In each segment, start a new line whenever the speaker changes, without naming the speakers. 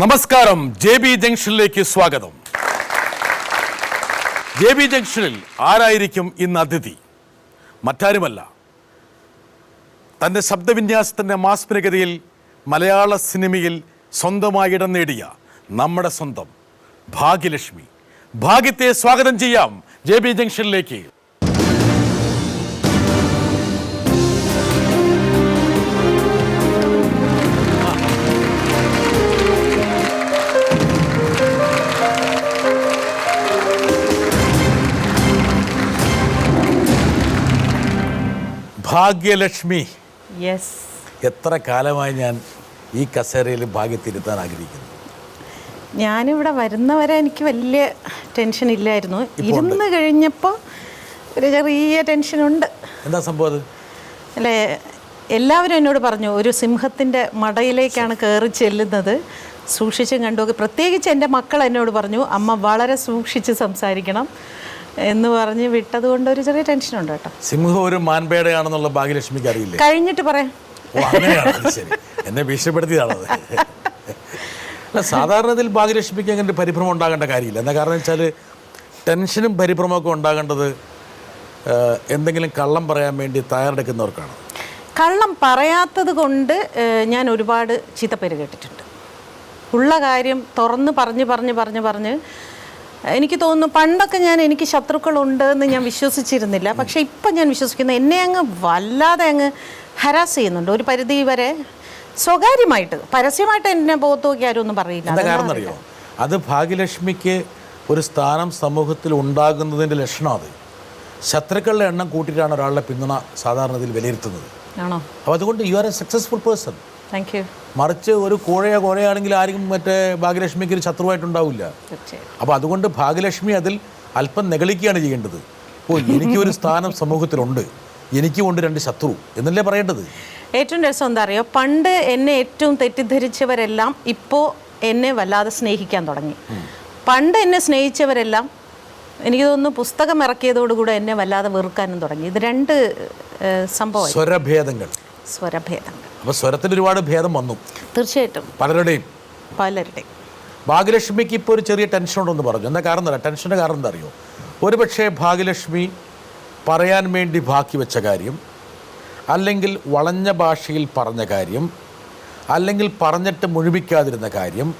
നമസ്കാരം. JB ജംഗ്ഷനിലേക്ക് സ്വാഗതം. JB ജംഗ്ഷനിൽ ആരായിരിക്കും ഇന്ന് അതിഥി? മറ്റാരുമല്ല, തൻ്റെ ശബ്ദവിന്യാസത്തിൻ്റെ മാസ്മരികതയിൽ മലയാള സിനിമയിൽ സ്വന്തമായി ഇടം നേടിയ നമ്മുടെ സ്വന്തം ഭാഗ്യലക്ഷ്മി. ഭാഗ്യത്തെ സ്വാഗതം ചെയ്യാം JB ജംഗ്ഷനിലേക്ക്. ഭാഗ്യലക്ഷ്മി,
യെസ്.
എത്ര കാലമായി ഞാൻ ഈ കസേരയിൽ ഭാഗ്യത്തിരുത്താൻ ആഗ്രഹിക്കുന്നു.
ഞാനിവിടെ വരുന്നവരെ എനിക്ക് വലിയ ടെൻഷൻ ഇല്ലായിരുന്നു. ഇരുന്ന് കഴിഞ്ഞപ്പോൾ ഒരു ചെറിയ ടെൻഷനുണ്ട്.
എന്താ സംഭവം?
അല്ലേ, എല്ലാവരും എന്നോട് പറഞ്ഞു ഒരു സിംഹത്തിൻ്റെ മടയിലേക്കാണ് കയറി ചെല്ലുന്നത്, സൂക്ഷിച്ചും കണ്ടു. പ്രത്യേകിച്ച് എൻ്റെ മക്കൾ എന്നോട് പറഞ്ഞു അമ്മ വളരെ സൂക്ഷിച്ച് സംസാരിക്കണം എന്ന് പറഞ്ഞ് വിട്ടത് കൊണ്ട് ഒരു ചെറിയ ടെൻഷനുണ്ട് കേട്ടോ.
സിംഹം ഒരു മാൻപേടയാണെന്നുള്ള ഭാഗ്യലക്ഷ്മിക്ക് അറിയില്ലേ?
കഴിഞ്ഞിട്ട് പറയാം.
ശരി, എന്നെ ഭീഷണിപ്പെടുത്തിയതാണത്. അല്ല, സാധാരണത്തിൽ ഭാഗ്യലക്ഷ്മിക്ക് അങ്ങനെ പരിഭ്രമം ഉണ്ടാകേണ്ട കാര്യമില്ല. എന്താ കാരണം വെച്ചാൽ ടെൻഷനും പരിഭ്രമമൊക്കെ ഉണ്ടാകേണ്ടത് എന്തെങ്കിലും കള്ളം പറയാൻ വേണ്ടി തയ്യാറെടുക്കുന്നവർക്കാണ്.
കള്ളം പറയാത്തത് കൊണ്ട് ഞാൻ ഒരുപാട് ചീത്തപ്പേര് കേട്ടിട്ടുണ്ട്. ഉള്ള കാര്യം തുറന്ന് പറഞ്ഞ് എനിക്ക് തോന്നുന്നു പണ്ടൊക്കെ എനിക്ക് ശത്രുക്കളുണ്ട് എന്ന് ഞാൻ വിശ്വസിച്ചിരുന്നില്ല. പക്ഷേ ഇപ്പം ഞാൻ വിശ്വസിക്കുന്നു എന്നെ അങ്ങ് വല്ലാതെ അങ്ങ് ഹരാസ് ചെയ്യുന്നുണ്ട്. ഒരു പരിധി വരെ സ്വകാര്യമായിട്ട്, പരസ്യമായിട്ട് എന്നെ പുറത്തു നോക്കി ആരും ഒന്നും പറയില്ല.
എന്താ കാരണം അറിയോ? അത് ഭാഗ്യലക്ഷ്മിക്ക് ഒരു സ്ഥാനം സമൂഹത്തിൽ ഉണ്ടാകുന്നതിൻ്റെ ലക്ഷണം. അത് ശത്രുക്കളുടെ എണ്ണം കൂട്ടിയിട്ടാണ് ഒരാളുടെ പിന്തുണ സാധാരണത്തിൽ വിലയിരുത്തുന്നത്.
ആണോ?
അപ്പോൾ അതുകൊണ്ട് you are A successful person.
Thank you.
മറിച്ച് ഒരു കോഴയാണെങ്കിൽ ആരും ഭാഗ്യലക്ഷ്മിക്ക് ഒരു ശത്രുവായിട്ടുണ്ടാവില്ല. അപ്പോൾ അതുകൊണ്ട് ഭാഗ്യലക്ഷ്മി അതിൽ അല്പം നെഗളിക്കുകയാണ് ചെയ്യേണ്ടത്. എനിക്കൊരു സ്ഥാനം സമൂഹത്തിലുണ്ട്, എനിക്കുമുണ്ട് രണ്ട് ശത്രു എന്നല്ലേ പറയേണ്ടത്.
ഏറ്റവും രസം എന്താ അറിയോ, പണ്ട് എന്നെ ഏറ്റവും തെറ്റിദ്ധരിച്ചവരെല്ലാം ഇപ്പോൾ എന്നെ വല്ലാതെ സ്നേഹിക്കാൻ തുടങ്ങി. പണ്ട് എന്നെ സ്നേഹിച്ചവരെല്ലാം എനിക്ക് തോന്നുന്നു പുസ്തകം ഇറക്കിയതോടുകൂടെ എന്നെ വല്ലാതെ വെറുക്കാനും തുടങ്ങി. ഇത് രണ്ട് സംഭവം.
സ്വരഭേദങ്ങൾ. അപ്പോൾ സ്വരത്തിൽ ഒരുപാട് ഭേദം വന്നു.
തീർച്ചയായിട്ടും
പലരുടെയും. ഭാഗ്യലക്ഷ്മിക്ക് ഇപ്പോൾ ഒരു ചെറിയ ടെൻഷൻ ഉണ്ടെന്ന് പറഞ്ഞു. എന്താ കാരണം എന്താ? ടെൻഷൻ്റെ കാരണം എന്താ അറിയോ? ഒരുപക്ഷെ ഭാഗ്യലക്ഷ്മി പറയാൻ വേണ്ടി ബാക്കി വെച്ച കാര്യം, അല്ലെങ്കിൽ വളഞ്ഞ ഭാഷയിൽ പറഞ്ഞ കാര്യം, അല്ലെങ്കിൽ പറഞ്ഞിട്ട് മുഴുമിക്കാതിരുന്ന കാര്യം,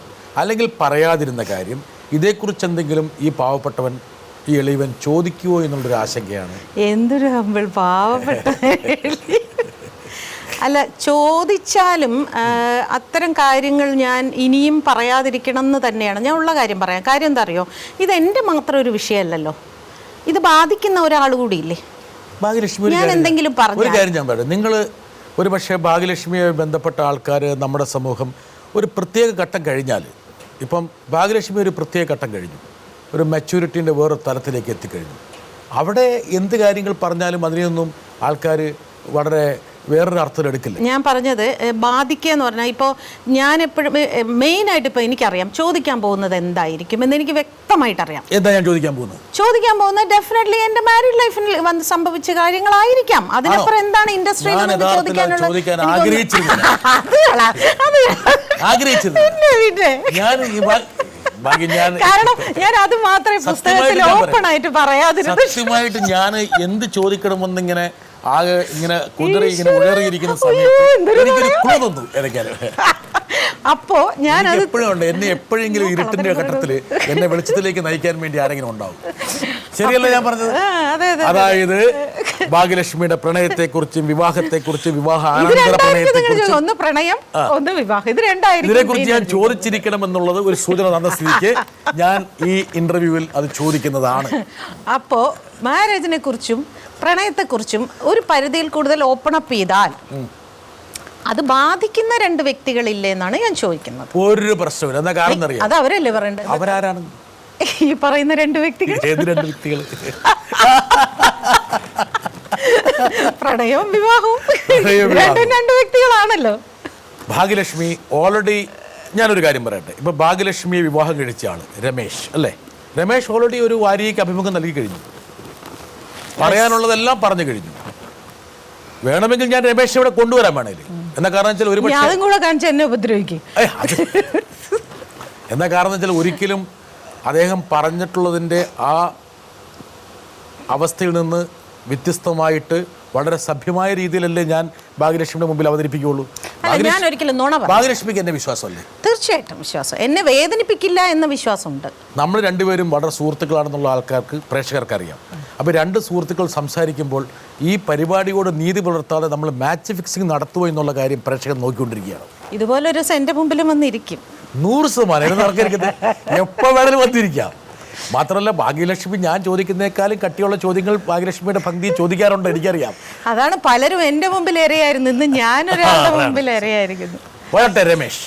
അല്ലെങ്കിൽ പറയാതിരുന്ന കാര്യം, ഇതേക്കുറിച്ച് എന്തെങ്കിലും ഈ പാവപ്പെട്ടവൻ, ഈ എളിവൻ ചോദിക്കുമോ എന്നുള്ളൊരു ആശങ്കയാണ്.
എന്തൊരു ഹമ്പിൾ പാവപ്പെട്ട. അല്ല, ചോദിച്ചാലും അത്തരം കാര്യങ്ങൾ ഞാൻ ഇനിയും പറയാതിരിക്കണം എന്ന് തന്നെയാണ്. ഞാൻ ഉള്ള കാര്യം പറയാം. കാര്യം എന്താ അറിയോ, ഇതെൻ്റെ മാത്രം ഒരു വിഷയമല്ലല്ലോ, ഇത് ബാധിക്കുന്ന ഒരാൾ കൂടിയില്ലേ.
ഭാഗ്യലക്ഷ്മി,
ഞാൻ എന്തെങ്കിലും പറഞ്ഞു
ഒരു കാര്യം ഞാൻ പറയാം. നിങ്ങൾ ഒരു പക്ഷേ ഭാഗ്യലക്ഷ്മിയുമായി ബന്ധപ്പെട്ട ആൾക്കാർ, നമ്മുടെ സമൂഹം ഒരു പ്രത്യേക ഘട്ടം കഴിഞ്ഞാൽ, ഇപ്പം ഭാഗ്യലക്ഷ്മി ഒരു പ്രത്യേക ഘട്ടം കഴിഞ്ഞു, ഒരു മെച്യൂരിറ്റീൻ്റെ വേറൊരു തലത്തിലേക്ക് എത്തിക്കഴിഞ്ഞു. അവിടെ എന്ത് കാര്യങ്ങൾ പറഞ്ഞാലും അതിനെയൊന്നും ആൾക്കാർ വളരെ വേറൊരു അർത്ഥത്തിൽ എടുക്കില്ല.
ഞാൻ പറഞ്ഞത് ബാധിക്കുക എന്ന് പറഞ്ഞാൽ, ഇപ്പോൾ ഞാൻ എപ്പോഴും മെയിനായിട്ട് ഇപ്പോൾ എനിക്കറിയാം ചോദിക്കാൻ പോകുന്നത് എന്തായിരിക്കും എന്ന് എനിക്ക് വ്യക്തമായിട്ട് അറിയാം.
എന്താ ഞാൻ ചോദിക്കാൻ പോകുന്നത്?
ഡെഫിനറ്റ്ലി എൻ്റെ മാരീഡ് ലൈഫിൽ വന്ന് സംഭവിച്ച കാര്യങ്ങളായിരിക്കാം. അതിനപ്പുറം എന്താണ് ഇൻഡസ്ട്രിയിൽ കാരണം ഞാൻ അത് മാത്രമേ പുസ്തകത്തിൽ ഓപ്പൺ ആയിട്ട് പറയാതിരുന്നു.
സത്യമായിട്ട് ഞാൻ എന്ത് ചോദിക്കണമെന്നിങ്ങനെ ആകെ ഇങ്ങനെ കുതിര ഇങ്ങനെ ഉയറിയിരിക്കുന്ന സമയത്ത് എനിക്കൊരു ക്ലൂ തന്നു ഇടയ്ക്കാലും.
അപ്പോ ഞാൻ
എപ്പോഴും ഉണ്ട്, എന്നെ എപ്പോഴെങ്കിലും ഇരുട്ടിന്റെ ഘട്ടത്തിൽ എന്നെ വെളിച്ചത്തിലേക്ക് നയിക്കാൻ വേണ്ടി ആരെങ്കിലും ഉണ്ടാവും. ശരിയല്ല ഞാൻ പറഞ്ഞത്? അതായത് ഭാഗ്യലക്ഷ്മിയുടെ പ്രണയത്തെക്കുറിച്ചും വിവാഹത്തെക്കുറിച്ചും വിവാഹാനന്തര പ്രണയത്തെക്കുറിച്ചും ഇതിനെക്കുറിച്ച് ഞാൻ ചോദിച്ചിരിക്കണം എന്നുള്ളത് ഒരു സൂചന തന്ന സ്ഥിതിക്ക് ഞാൻ ഈ ഇന്റർവ്യൂവിൽ അത് ചോദിക്കുന്നതാണ്.
അപ്പോ മാരേജിനെ കുറിച്ചും പ്രണയത്തെക്കുറിച്ചും ഒരു പരിധിയിൽ കൂടുതൽ ഓപ്പൺ അപ്പ് ചെയ്താൽ അത് ബാധിക്കുന്ന രണ്ട് വ്യക്തികളില്ലേ എന്നാണ് ഞാൻ ചോദിക്കുന്നത്.
ഒരു പ്രശ്നമില്ല. എന്താ കാരണം അറിയാം?
അത് അവരല്ലേ പറയേണ്ടത്.
അവരാരാണ്
ഈ പറയുന്ന രണ്ട് വ്യക്തികൾ?
ഏത് രണ്ട് വ്യക്തികൾ?
പ്രണയവും വിവാഹവും രണ്ട് വ്യക്തികളാണല്ലോ.
ഭാഗ്യലക്ഷ്മി ഓൾറെഡി, ഞാനൊരു കാര്യം പറയട്ടെ. ഇപ്പൊ ഭാഗ്യലക്ഷ്മിയെ വിവാഹം കഴിച്ച ആള് രമേശ് അല്ലേ? രമേശ് ഓൾറെഡി ഒരു വാരികയ്ക്ക് അഭിമുഖം നൽകി കഴിഞ്ഞു, പറയാനുള്ളതെല്ലാം പറഞ്ഞു കഴിഞ്ഞു. വേണമെങ്കിൽ ഞാൻ രമേശ് ഇവിടെ കൊണ്ടുവരാൻ വേണേല്. എന്താ കാരണം വെച്ചാൽ ഒരു
കൂടെ കാണിച്ച് എന്നെ ഉപദ്രവിക്കും.
എന്താ കാരണം വെച്ചാൽ ഒരിക്കലും അദ്ദേഹം പറഞ്ഞിട്ടുള്ളതിൻ്റെ ആ അവസ്ഥയിൽ നിന്ന് വ്യത്യസ്തമായിട്ട് വളരെ സഭ്യമായ രീതിയിലല്ലേ ഞാൻ ഭാഗ്യലക്ഷ്മിയുടെ മുമ്പിൽ അവതരിപ്പിക്കുകയുള്ളൂ.
ഞാൻ ഒരിക്കലും നുണ പറയില്ല.
ഭാഗ്യലക്ഷ്മിക്ക് എന്നെ വിശ്വാസമല്ലേ?
തീർച്ചയായിട്ടും വിശ്വാസം. എന്നെ വേദനിപ്പിക്കില്ല എന്ന വിശ്വാസമുണ്ട്.
നമ്മൾ രണ്ടുപേരും വളരെ സുഹൃത്തുക്കളാണെന്നുള്ള ആൾക്കാർക്ക്, പ്രേക്ഷകർക്ക് അറിയാം. അപ്പോൾ രണ്ട് സുഹൃത്തുക്കൾ സംസാരിക്കുമ്പോൾ ഈ പരിപാടിയോട് നീതി പുലർത്താതെ നമ്മൾ മാച്ച് ഫിക്സിംഗ് നടത്തുമോ എന്നുള്ള കാര്യം പ്രേക്ഷകർ നോക്കിക്കൊണ്ടിരിക്കുകയാണ്.
ഇതുപോലൊരു എൻ്റെ മുമ്പിലും വന്നിരിക്കും.
100% നടക്കരിക്കുന്നത് എപ്പോൾ വേണമെങ്കിലും വന്നിരിക്കാം. മാത്രമല്ല ഭാഗ്യലക്ഷ്മി ഞാൻ ചോദിക്കുന്നേക്കാളും കട്ടിയുള്ള ചോദ്യങ്ങൾ ഭാഗ്യലക്ഷ്മിയുടെ പങ്ക്തി ചോദിക്കാറുണ്ട്, എനിക്കറിയാം.
അതാണ് പലരും എൻ്റെ മുമ്പിൽ എറിയായിരുന്നു, ഇന്ന് ഞാനൊരാളുടെ മുമ്പിൽ എറിയായിരിക്കുന്നു.
പോരട്ടെ രമേശ്,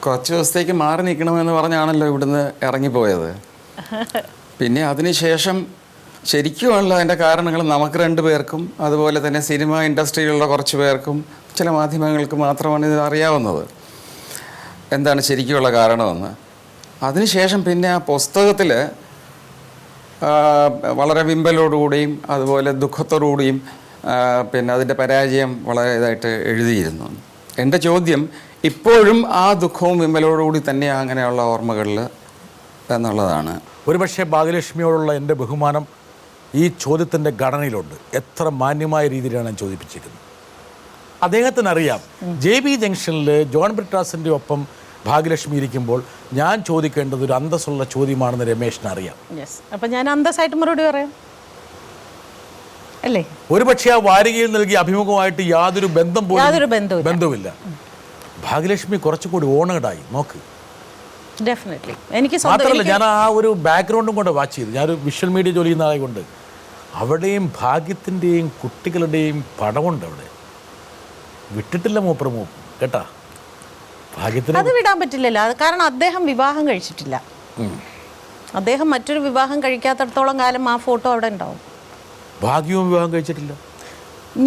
കുറച്ച് ദിവസത്തേക്ക് മാറി നിൽക്കണമെന്ന് പറഞ്ഞാണല്ലോ ഇവിടുന്ന് ഇറങ്ങിപ്പോയത്. പിന്നെ അതിനുശേഷം ശരിക്കുമുള്ള അതിൻ്റെ കാരണങ്ങൾ നമുക്ക് രണ്ടുപേർക്കും അതുപോലെ തന്നെ സിനിമ ഇൻഡസ്ട്രിയിലുള്ള കുറച്ച് പേർക്കും ചില മാധ്യമങ്ങൾക്ക് മാത്രമാണ് ഇത് അറിയാവുന്നത്, എന്താണ് ശരിക്കുമുള്ള കാരണമെന്ന്. അതിനുശേഷം പിന്നെ ആ പുസ്തകത്തിൽ വളരെ വിമ്പലോടുകൂടിയും അതുപോലെ ദുഃഖത്തോടുകൂടിയും പിന്നെ അതിൻ്റെ പരാജയം വളരെ ഇതായിട്ട് എഴുതിയിരുന്നു. എൻ്റെ ചോദ്യം ഇപ്പോഴും ആ ദുഃഖവും വിമ്പലോടുകൂടി തന്നെ അങ്ങനെയുള്ള ഓർമ്മകളിൽ എന്നുള്ളതാണ്.
ഒരുപക്ഷെ ഭാഗ്യലക്ഷ്മിയോടുള്ള എൻ്റെ ബഹുമാനം ഈ ചോദ്യത്തിൻ്റെ ഘടനയിലുണ്ട്. എത്ര മാന്യമായ രീതിയിലാണ് ഞാൻ ചോദിപ്പിച്ചിരിക്കുന്നത്. അദ്ദേഹത്തിനറിയാം JB ജംഗ്ഷനിൽ ജോൺ ബ്രിട്ടാസിൻ്റെ ഒപ്പം ഭാഗ്യലക്ഷ്മി ഇരിക്കുമ്പോൾ ഞാൻ ചോദിക്കേണ്ടത് ഒരു അന്തസ്സുള്ള ചോദ്യമാണെന്ന് രമേശിന് അറിയാം.
അപ്പം ഞാൻ അന്തസ്സായിട്ട് മറുപടി പറയാം അല്ലേ?
ഒരുപക്ഷെ ആ വാരികയിൽ നൽകിയ അഭിമുഖമായിട്ട് യാതൊരു ബന്ധവുമില്ല. ഭാഗ്യലക്ഷ്മി കുറച്ചുകൂടി ഓണേഡായി നോക്ക്.
ഡെഫിനറ്റ്ലി. എനിക്ക്
മാത്രമല്ല, ഞാൻ ആ ഒരു ബാക്ക്ഗ്രൗണ്ടും കൊണ്ട് വാച്ച് ചെയ്തു. ഞാനൊരു വിഷ്വൽ മീഡിയ ജോലി ചെയ്യുന്ന ആയതുകൊണ്ട് അവിടെയും ഭാഗ്യത്തിൻ്റെയും കുട്ടികളുടെയും പടമുണ്ട്. അവിടെ വിട്ടിട്ടില്ല മൂപ്പർ കേട്ടാ. ഭാഗ്യത്തിന്
അത് വിടാൻ പറ്റില്ലല്ലോ. അത് കാരണം അദ്ദേഹം വിവാഹം കഴിച്ചിട്ടില്ല. അദ്ദേഹം മറ്റൊരു വിവാഹം കഴിക്കാത്തടത്തോളം കാലം ആ ഫോട്ടോ അവിടെ ഉണ്ടാവും.
ഭാഗ്യവും വിവാഹം കഴിച്ചിട്ടില്ല.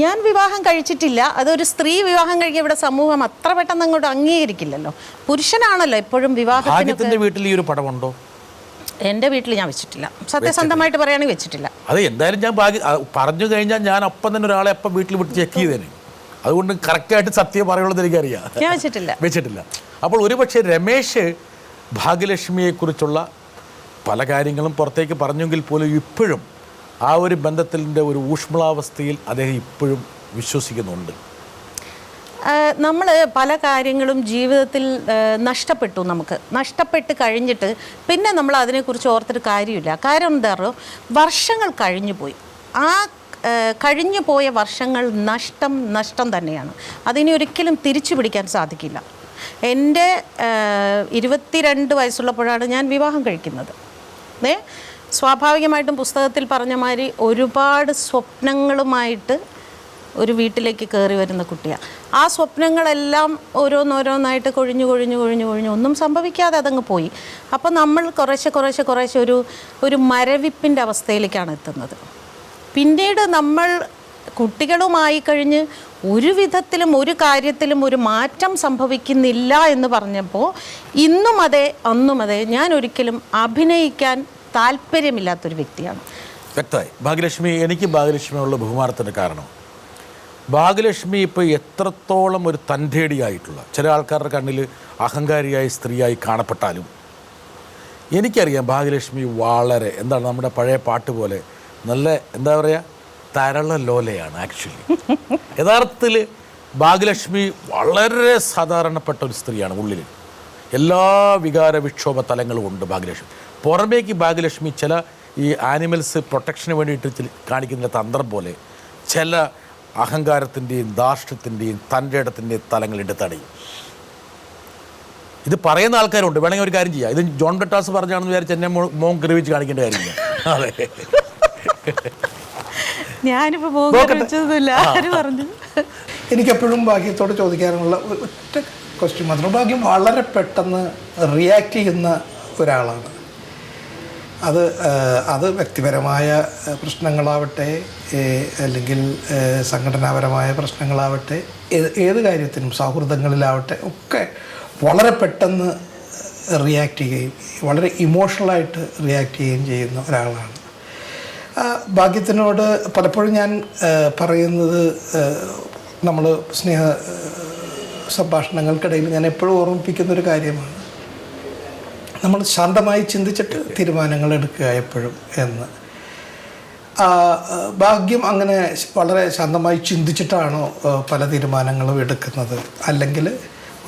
ഞാൻ വിവാഹം കഴിച്ചിട്ടില്ല. അതൊരു സ്ത്രീ വിവാഹം കഴിക്കുക ഇവിടെ സമൂഹം അത്ര പെട്ടെന്ന് അങ്ങോട്ട് അംഗീകരിക്കില്ലല്ലോ. പുരുഷനാണല്ലോ എപ്പോഴും വിവാഹം.
ഭാഗ്യത്തിന്റെ വീട്ടിൽ ഈ ഒരു പടമുണ്ടോ?
എൻ്റെ വീട്ടിൽ ഞാൻ വെച്ചിട്ടില്ല. സത്യസന്ധമായിട്ട് പറയുകയാണെങ്കിൽ വെച്ചിട്ടില്ല.
അത് എന്തായാലും ഞാൻ പറഞ്ഞു കഴിഞ്ഞാൽ ഞാൻ അപ്പം തന്നെ ഒരാളെ അപ്പം വീട്ടിൽ വിട്ട് ചെക്ക് ചെയ്തേനെ. അതുകൊണ്ട് കറക്റ്റായിട്ട് സത്യം പറയുള്ളത് എനിക്കറിയാം.
ഞാൻ വെച്ചിട്ടില്ല.
അപ്പോൾ ഒരുപക്ഷെ രമേശ് ഭാഗ്യലക്ഷ്മിയെക്കുറിച്ചുള്ള പല കാര്യങ്ങളും പുറത്തേക്ക് പറഞ്ഞെങ്കിൽ പോലും ഇപ്പോഴും ആ ഒരു ബന്ധത്തിൻ്റെ ഒരു ഊഷ്മളാവസ്ഥയിൽ അദ്ദേഹം ഇപ്പോഴും വിശ്വസിക്കുന്നുണ്ട്.
നമ്മൾ പല കാര്യങ്ങളും ജീവിതത്തിൽ നഷ്ടപ്പെട്ട് കഴിഞ്ഞിട്ട് പിന്നെ നമ്മൾ അതിനെക്കുറിച്ച് ഓർത്തിട്ട് കാര്യമില്ല. കാര്യം എന്താ പറയുക, വർഷങ്ങൾ കഴിഞ്ഞു പോയി. ആ കഴിഞ്ഞു പോയ വർഷങ്ങൾ നഷ്ടം തന്നെയാണ്. അതിനെ ഒരിക്കലും തിരിച്ചു പിടിക്കാൻ സാധിക്കില്ല. എൻ്റെ 22 വയസ്സുള്ളപ്പോഴാണ് ഞാൻ വിവാഹം കഴിക്കുന്നത്. സ്വാഭാവികമായിട്ടും പുസ്തകത്തിൽ പറഞ്ഞ മാതിരി ഒരുപാട് സ്വപ്നങ്ങളുമായിട്ട് ഒരു വീട്ടിലേക്ക് കയറി വരുന്ന കുട്ടിയാണ്. ആ സ്വപ്നങ്ങളെല്ലാം ഓരോന്നോരോന്നായിട്ട് കൊഴിഞ്ഞു ഒന്നും സംഭവിക്കാതെ അതങ്ങ് പോയി. അപ്പോൾ നമ്മൾ കുറേശ്ശെ ഒരു മരവിപ്പിൻ്റെ അവസ്ഥയിലേക്കാണ് എത്തുന്നത്. പിന്നീട് നമ്മൾ കുട്ടികളുമായി കഴിഞ്ഞ് ഒരു വിധത്തിലും ഒരു കാര്യത്തിലും ഒരു മാറ്റം സംഭവിക്കുന്നില്ല എന്ന് പറഞ്ഞപ്പോൾ ഇന്നും അതെ അന്നും അതെ, ഞാൻ ഒരിക്കലും അഭിനയിക്കാൻ താല്പര്യമില്ലാത്തൊരു വ്യക്തിയാണ്.
വ്യക്തമായി. എനിക്ക് ഭാഗ്യലക്ഷ്മിയുള്ള ബഹുമാനത്തിൻ്റെ കാരണം ഭാഗ്യലക്ഷ്മി ഇപ്പോൾ എത്രത്തോളം ഒരു തൻ്റേടിയായിട്ടുള്ള, ചില ആൾക്കാരുടെ കണ്ണിൽ അഹങ്കാരിയായ സ്ത്രീയായി കാണപ്പെട്ടാലും എനിക്കറിയാം ഭാഗ്യലക്ഷ്മി വളരെ നമ്മുടെ പഴയ പാട്ട് പോലെ നല്ല തരള ലോലയാണ്. ആക്ച്വലി യഥാർത്ഥത്തിൽ ഭാഗ്യലക്ഷ്മി വളരെ സാധാരണപ്പെട്ട ഒരു സ്ത്രീയാണ്. ഉള്ളിൽ എല്ലാ വികാര വിക്ഷോഭ തലങ്ങളും ഉണ്ട് ഭാഗ്യലക്ഷ്മി. പുറമേക്ക് ഭാഗ്യലക്ഷ്മി ചില ഈ ആനിമൽസ് പ്രൊട്ടക്ഷന് വേണ്ടിയിട്ട് കാണിക്കുന്ന തന്ത്രം പോലെ ചില അഹങ്കാരത്തിൻ്റെയും ധാർഷ്ട്യത്തിൻ്റെയും തൻ്റെ ഇടത്തിൻ്റെയും തലങ്ങളിട്ട് തടയും. ഇത് പറയുന്ന ആൾക്കാരുണ്ട്. വേണമെങ്കിൽ ഒരു കാര്യം ചെയ്യാം, ഇത് ജോൺ ബ്രിട്ടാസ് പറഞ്ഞാണെന്ന് വിചാരിച്ച് എന്നെ മോൻ കറിവിച്ച് കാണിക്കേണ്ട കാര്യമില്ല. അതെ,
എനിക്കെപ്പോഴും ഭാഗ്യത്തോട് ചോദിക്കാനുള്ള ഒറ്റ ക്വസ്റ്റ്യൻ മാത്രം. ഭാഗ്യം വളരെ പെട്ടെന്ന് റിയാക്ട് ചെയ്യുന്ന ഒരാളാണ്. അത് വ്യക്തിപരമായ പ്രശ്നങ്ങളാവട്ടെ അല്ലെങ്കിൽ സംഘടനാപരമായ പ്രശ്നങ്ങളാവട്ടെ, ഏത് കാര്യത്തിനും സൗഹൃദങ്ങളിലാവട്ടെ ഒക്കെ വളരെ പെട്ടെന്ന് റിയാക്ട് ചെയ്യുകയും വളരെ ഇമോഷണലായിട്ട് റിയാക്ട് ചെയ്യുകയും ചെയ്യുന്ന ഒരാളാണ്. ഭാഗ്യത്തിനോട് പലപ്പോഴും ഞാൻ പറയുന്നത്, നമ്മൾ സംഭാഷണങ്ങൾക്കിടയിൽ ഞാൻ എപ്പോഴും ഓർമ്മിപ്പിക്കുന്ന ഒരു കാര്യമാണ്, നമ്മൾ ശാന്തമായി ചിന്തിച്ചിട്ട് തീരുമാനങ്ങൾ എടുക്കുക എപ്പോഴും എന്ന്. ഭാഗ്യം അങ്ങനെ വളരെ ശാന്തമായി ചിന്തിച്ചിട്ടാണോ പല തീരുമാനങ്ങളും എടുക്കുന്നത്, അല്ലെങ്കിൽ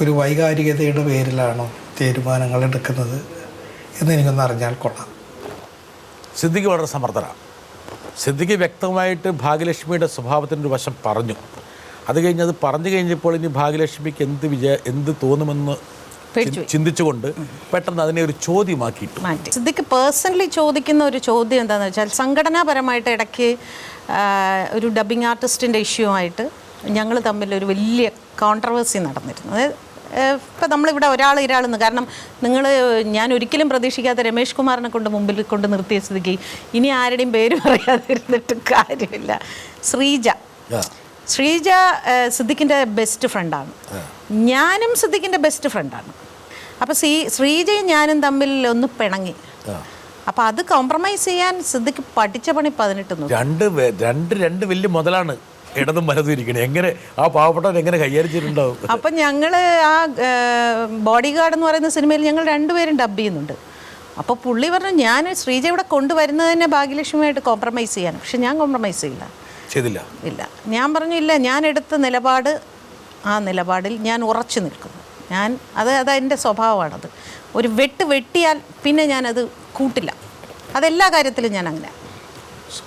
ഒരു വൈകാരികതയുടെ പേരിലാണോ തീരുമാനങ്ങൾ എടുക്കുന്നത് എന്ന് എനിക്കൊന്ന് അറിഞ്ഞാൽ കൊള്ളാം.
സിദ്ദിഖ് വളരെ സമർത്ഥനാണ്. സിദ്ദിഖ് വ്യക്തമായിട്ട് ഭാഗ്യലക്ഷ്മിയുടെ സ്വഭാവത്തിൻ്റെ ഒരു വശം പറഞ്ഞു. അത് കഴിഞ്ഞ് അത് പറഞ്ഞു കഴിഞ്ഞപ്പോൾ ഇനി ഭാഗ്യലക്ഷ്മിക്ക് എന്ത് തോന്നുമെന്ന് ചിന്തിച്ചുകൊണ്ട് പെട്ടെന്ന് അതിനെ ഒരു ചോദ്യമാക്കിയിട്ടു
മാറ്റി. സിദ്ദിഖ് പേഴ്സണലി ചോദിക്കുന്ന ഒരു ചോദ്യം എന്താണെന്ന് വെച്ചാൽ, സംഘടനാപരമായിട്ട് ഇടയ്ക്ക് ഒരു ഡബ്ബിംഗ് ആർട്ടിസ്റ്റിൻ്റെ ഇഷ്യൂ ആയിട്ട് ഞങ്ങൾ തമ്മിൽ ഒരു വലിയ കോൺട്രവേഴ്സി നടന്നിരുന്നു. അതായത് ഇപ്പം നമ്മളിവിടെ ഒരാളെന്ന്, കാരണം ഞാൻ ഒരിക്കലും പ്രതീക്ഷിക്കാത്ത രമേഷ് കുമാറിനെ മുമ്പിൽ കൊണ്ട് നിർത്തിയ സ്ഥിതിക്ക് ഇനി ആരുടെയും പേര് പറയാതിരുന്നിട്ട് കാര്യമില്ല. ശ്രീജ സിദ്ദിഖിൻ്റെ ബെസ്റ്റ് ഫ്രണ്ടാണ്, ഞാനും സിദ്ദിഖിൻ്റെ ബെസ്റ്റ് ഫ്രണ്ടാണ്. അപ്പോൾ ശ്രീജയും ഞാനും തമ്മിൽ ഒന്ന് പിണങ്ങി. അപ്പോൾ അത് കോംപ്രമൈസ് ചെയ്യാൻ സിദ്ദിഖ് പഠിച്ച പണി 18
രണ്ട് വലിയ മുതലാണ് ഇടതും വലതും ഇരിക്കണേ. എങ്ങനെ ആ പാവപ്പെട്ടവൻ എങ്ങനെ കൈകാര്യം?
അപ്പം ഞങ്ങൾ ആ ബോഡി ഗാർഡ് എന്ന് പറയുന്ന സിനിമയിൽ ഞങ്ങൾ രണ്ടുപേരും ഡബ് ചെയ്യുന്നുണ്ട്. അപ്പോൾ പുള്ളി പറഞ്ഞു, ഞാൻ ശ്രീജ ഇവിടെ കൊണ്ടുവരുന്നത് തന്നെ ഭാഗ്യലക്ഷ്മിയായിട്ട് കോംപ്രമൈസ് ചെയ്യാൻ. പക്ഷെ ഞാൻ കോംപ്രമൈസ് ഇല്ല. ഞാൻ പറഞ്ഞു, ഇല്ല, ഞാൻ എടുത്ത നിലപാട്, ആ നിലപാടിൽ ഞാൻ ഉറച്ചു നിൽക്കുന്നു. അതെൻ്റെ സ്വഭാവമാണത്. ഒരു വെട്ടിയാൽ പിന്നെ ഞാനത് കൂട്ടില്ല. അതെല്ലാ കാര്യത്തിലും ഞാൻ അങ്ങനെ.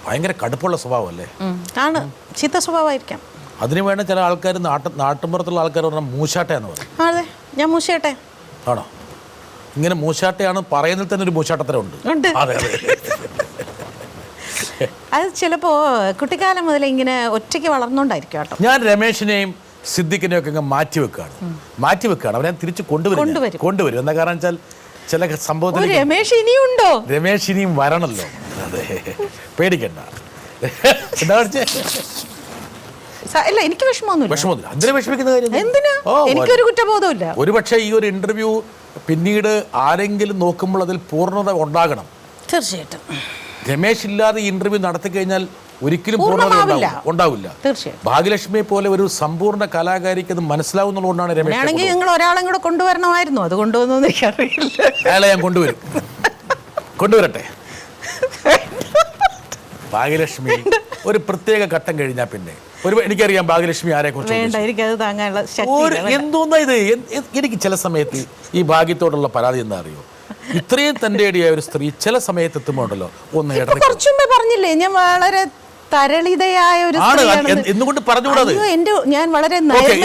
ഭയങ്കര കടുപ്പുള്ള സ്വഭാവമല്ലേ?
ആണ്, ചീത്ത സ്വഭാവമായിരിക്കാം.
അതിന് വേണ്ട ചില ആൾക്കാർ നാട്ടിൻപുറത്തുള്ള ആൾക്കാർ പറഞ്ഞാൽ മൂശാട്ടയാന്ന് പറയും.
അതെ, ഞാൻ മൂശാട്ടെ
ആണോ? ഇങ്ങനെ മൂശാട്ടയാണ് പറയുന്നതിൽ തന്നെ ഒരു മൂശാട്ടത്തരം ഉണ്ട്. അതെ.
അത് ചിലപ്പോൾ കുട്ടിക്കാലം മുതൽ ഇങ്ങനെ ഒറ്റയ്ക്ക് വളർന്നുകൊണ്ടായിരിക്കും കേട്ടോ.
ഞാൻ രമേശിനെയും സിദ്ദിഖിനെയും ഒക്കെ മാറ്റി വെക്കുകയാണ്. അവനെ തിരിച്ച് കൊണ്ടുവരും. എന്താ കാരണം വെച്ചാൽ ചില സംഭവത്തിൽ രമേശ് ഇനിയും വരണല്ലോ. അതെ, പേടിക്കണ്ട.
അല്ല, എനിക്ക് വിഷമമൊന്നുമില്ല.
അതിന് വിഷമിക്കുന്ന കാര്യം
എന്തിനാ? എനിക്കൊരു കുറ്റബോധമില്ല.
ഒരു പക്ഷേ ഈ ഒരു ഇന്റർവ്യൂ പിന്നീട് ആരെങ്കിലും നോക്കുമ്പോൾ അതിൽ പൂർണ്ണത ഉണ്ടാകണം.
തീർച്ചയായിട്ടും.
രമേശ് ഇല്ലാതെ ഈ ഇന്റർവ്യൂ നടത്തി കഴിഞ്ഞാൽ ഒരിക്കലും പൂർണ്ണത ഉണ്ടാവില്ല. ഭാഗ്യലക്ഷ്മിയെ പോലെ ഒരു സമ്പൂർണ്ണ കലാകാരിക്ക് അത് മനസ്സിലാവുന്നതുകൊണ്ടാണ് രമേശ്.
ആണെങ്കിൽ നിങ്ങൾ ഒരാളെ കൂടെ കൊണ്ടുവരണമായിരുന്നു. അത് കൊണ്ടുവന്നു എനിക്കറിയില്ല.
അയാളെ ഞാൻ കൊണ്ടുവരട്ടെ. ഭാഗ്യലക്ഷ്മി ഒരു പ്രത്യേക ഘട്ടം കഴിഞ്ഞാൽ പിന്നെ എനിക്കറിയാം ഭാഗ്യലക്ഷ്മി ആരെ കുറിച്ച് എന്തോന്നാ ഇത്. എനിക്ക് ചില സമയത്ത് ഈ ഭാഗ്യത്തോടുള്ള പരാതി എന്താ അറിയോ, ഇത്രയും തൻ്റെ ഇടയായ ഒരു സ്ത്രീ ചില സമയത്ത് എത്തുമ്പോണ്ടല്ലോ
പറഞ്ഞില്ലേ, ഞാൻ വളരെ തരളിതയായ ഒരു
എന്തുകൊണ്ട് പറഞ്ഞുകൂടാത്?
ഞാൻ വളരെ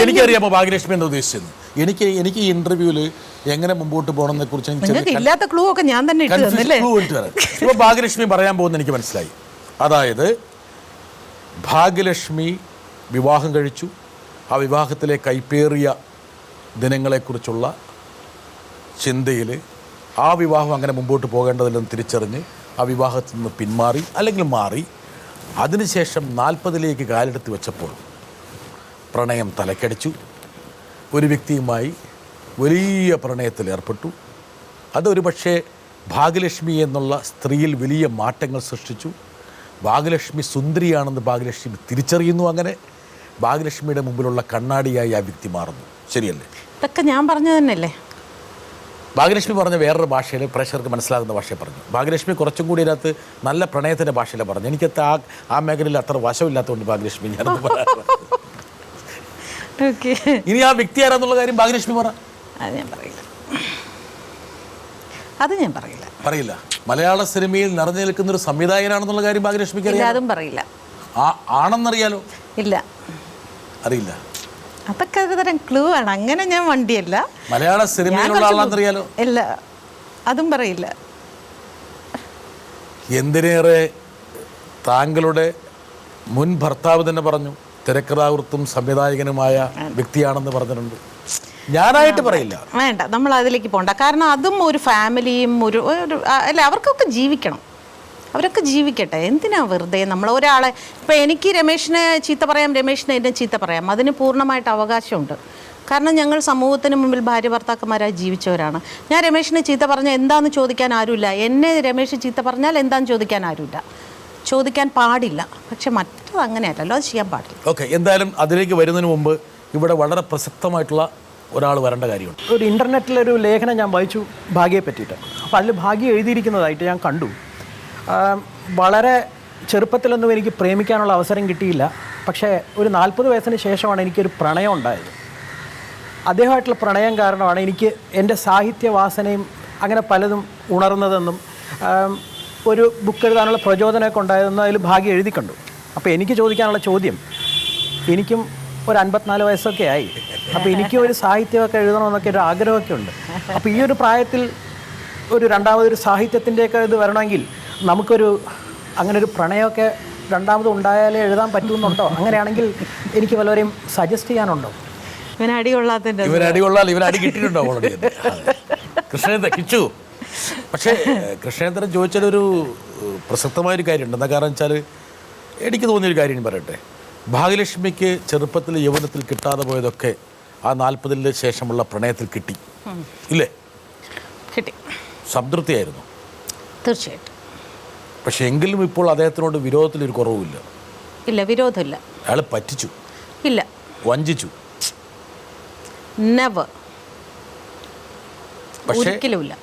എനിക്കറിയാമോ ഭാഗ്യലക്ഷ്മി എന്താ ഉദ്ദേശിച്ചത്. എനിക്ക് ഈ ഇന്റർവ്യൂല് എങ്ങനെ മുമ്പോട്ട് പോകണമെന്നെ കുറിച്ച്
ഇല്ലാത്ത ക്ലൂ ഒക്കെ ഞാൻ തന്നെ
ഇപ്പൊ ഭാഗ്യലക്ഷ്മി പറയാൻ പോകുന്ന എനിക്ക് മനസ്സിലായി. അതായത് ഭാഗ്യലക്ഷ്മി വിവാഹം കഴിച്ചു, ആ വിവാഹത്തിലെ കൈപ്പേറിയ ദിനങ്ങളെക്കുറിച്ചുള്ള ചിന്തയിൽ ആ വിവാഹം അങ്ങനെ മുമ്പോട്ട് പോകേണ്ടതില്ലെന്ന് തിരിച്ചറിഞ്ഞ് ആ വിവാഹത്തിൽ നിന്ന് പിന്മാറി, അല്ലെങ്കിൽ മാറി. അതിനുശേഷം 40ലേക്ക് കാലെടുത്ത് വെച്ചപ്പോൾ പ്രണയം തലക്കടിച്ചു. ഒരു വ്യക്തിയുമായി വലിയ പ്രണയത്തിൽ ഏർപ്പെട്ടു. അതൊരു പക്ഷേ ഭാഗ്യലക്ഷ്മി എന്നുള്ള സ്ത്രീയിൽ വലിയ മാറ്റങ്ങൾ സൃഷ്ടിച്ചു. ഭാഗ്യലക്ഷ്മി സുന്ദരിയാണെന്ന് ഭാഗ്യലക്ഷ്മി തിരിച്ചറിയുന്നു. അങ്ങനെ ഭാഗ്യലക്ഷ്മിയുടെ മുമ്പിലുള്ള കണ്ണാടിയായി ആ വ്യക്തി മാറുന്നു. ശരിയല്ലേ?
ഇതൊക്കെ ഞാൻ പറഞ്ഞു തന്നെയല്ലേ.
ഭാഗ്യലക്ഷ്മി പറഞ്ഞ വേറൊരു ഭാഷയിൽ പ്രേക്ഷകർക്ക് മനസ്സിലാകുന്ന ഭാഷയെ പറഞ്ഞു. ഭാഗ്യലക്ഷ്മി കുറച്ചും കൂടി ഇതിനകത്ത് നല്ല പ്രണയത്തിൻ്റെ ഭാഷയിലാണ് പറഞ്ഞു. എനിക്കത് ആ മേഖലയിൽ അത്ര വശമില്ലാത്തതുകൊണ്ട് ഭാഗ്യലക്ഷ്മി ഞാനത് പറയാറ്. ഇനി ആ വ്യക്തി ആരാന്നുള്ള കാര്യം ഭാഗ്യലക്ഷ്മി പറയില്ല. മലയാള സിനിമയിൽ നിറഞ്ഞു നിൽക്കുന്ന ഒരു സംവിധായകനാണെന്നുള്ള കാര്യം ഭാഗ്യലക്ഷ്മിക്ക്
പറയില്ല.
ആണെന്നറിയാലോ?
ഇല്ല,
അറിയില്ല.
അതൊക്കെ ഒരു തരം ക്ലൂ ആണ്. അങ്ങനെ ഞാൻ വണ്ടിയല്ല.
മലയാള സിനിമയിലുള്ള ആളാണെന്നറിയാലോ?
ഇല്ല, അതും പറയില്ല.
എന്തിനേറെ താങ്കളുടെ മുൻ ഭർത്താവ് തന്നെ പറഞ്ഞു തിരക്കഥാകൃത്തും സംവിധായകനുമായ വ്യക്തിയാണെന്ന് പറഞ്ഞിട്ടുണ്ട്. ഞാനായിട്ട് പറയില്ല.
വേണ്ട, നമ്മൾ അതിലേക്ക് പോകണ്ട. കാരണം അതും ഒരു ഫാമിലിയും അല്ല, അവർക്കൊക്കെ ജീവിക്കണം. അവരൊക്കെ ജീവിക്കട്ടെ. എന്തിനാ വെറുതെ നമ്മൾ ഒരാളെ, ഇപ്പം എനിക്ക് രമേശിനെ ചീത്ത പറയാം, രമേശിനെ എന്നെ ചീത്ത പറയാം. അതിന് പൂർണ്ണമായിട്ട് അവകാശമുണ്ട്. കാരണം ഞങ്ങൾ സമൂഹത്തിന് മുമ്പിൽ ഭാര്യ ഭർത്താക്കന്മാരായി ജീവിച്ചവരാണ്. ഞാൻ രമേശിനെ ചീത്ത പറഞ്ഞാൽ എന്താണെന്ന് ചോദിക്കാൻ ആരുമില്ല. എന്നെ രമേശ് ചീത്ത പറഞ്ഞാൽ എന്താണെന്ന് ചോദിക്കാൻ ആരുമില്ല. ചോദിക്കാൻ പാടില്ല. പക്ഷെ മറ്റത് അങ്ങനെയല്ലല്ലോ, അത് ചെയ്യാൻ പാടില്ല.
ഓക്കെ, എന്തായാലും അതിലേക്ക് വരുന്നതിന് മുമ്പ് ഇവിടെ വളരെ പ്രസക്തമായിട്ടുള്ള ഒരാൾ വരേണ്ട കാര്യമുണ്ട്?
ഒരു ഇൻ്റർനെറ്റിലൊരു ലേഖനം ഞാൻ വായിച്ചു ഭാഗ്യയെ പറ്റിയിട്ട്. അപ്പോൾ അതിൽ ഭാഗ്യം എഴുതിയിരിക്കുന്നതായിട്ട് ഞാൻ കണ്ടു. വളരെ ചെറുപ്പത്തിലൊന്നും എനിക്ക് പ്രേമിക്കാനുള്ള അവസരം കിട്ടിയില്ല. പക്ഷേ ഒരു 40 വയസ്സിന് ശേഷമാണ് എനിക്കൊരു പ്രണയം ഉണ്ടായത്. അദ്ദേഹമായിട്ടുള്ള പ്രണയം കാരണമാണ് എനിക്ക് എൻ്റെ സാഹിത്യവാസനയും അങ്ങനെ പലതും ഉണർന്നതെന്നും ഒരു ബുക്ക് എഴുതാനുള്ള പ്രചോദനമൊക്കെ ഉണ്ടായതെന്നും അതിൽ ഭാഗ്യം എഴുതി കണ്ടു. അപ്പോൾ എനിക്ക് ചോദിക്കാനുള്ള ചോദ്യം, എനിക്കും ഒരു 54 വയസ്സൊക്കെ ആയി. അപ്പോൾ എനിക്കും ഒരു സാഹിത്യമൊക്കെ എഴുതണമെന്നൊക്കെ ഒരു ആഗ്രഹമൊക്കെ ഉണ്ട്. അപ്പോൾ ഈ ഒരു പ്രായത്തിൽ ഒരു രണ്ടാമതൊരു സാഹിത്യത്തിൻ്റെയൊക്കെ ഇത് വരണമെങ്കിൽ നമുക്കൊരു അങ്ങനെ ഒരു പ്രണയമൊക്കെ രണ്ടാമത് ഉണ്ടായാലേ എഴുതാൻ പറ്റുമെന്നുണ്ടോ? അങ്ങനെയാണെങ്കിൽ എനിക്ക് വല്ലവരെയും സജസ്റ്റ് ചെയ്യാനുണ്ടോ?
ഇവൻ അടി കിട്ടിയിട്ടുണ്ടോ ഓൾറെഡി? കൃഷ്ണേന്ദ്രൻ കിച്ചു. പക്ഷേ കൃഷ്ണേന്ദ്രൻ ചോദിച്ചതൊരു പ്രസക്തമായൊരു കാര്യമുണ്ട്. എന്താ കാരണം വെച്ചാൽ എനിക്ക് തോന്നിയൊരു കാര്യം പറയട്ടെ. ഭാഗ്യലക്ഷ്മിക്ക് ചെറുപ്പത്തിൽ യൗവനത്തിൽ കിട്ടാതെ പോയതൊക്കെ ആ 40-ന് ശേഷമുള്ള പ്രണയത്തിൽ കിട്ടി, ഇല്ലേ?
കിട്ടി.
സംതൃപ്തിയായിരുന്നു
തീർച്ചയായിട്ടും.
പക്ഷെ എങ്കിലും ഇപ്പോൾ അദ്ദേഹത്തിനോട് വിരോധത്തിലൊരു കുറവുമില്ല.
ഇല്ല, വിരോധമില്ല.
അയാൾ പറ്റിച്ചു,
ഇല്ല,
വഞ്ചിച്ചു,
നെവർ,
പക്ഷേ
ഒരിക്കലുമില്ല.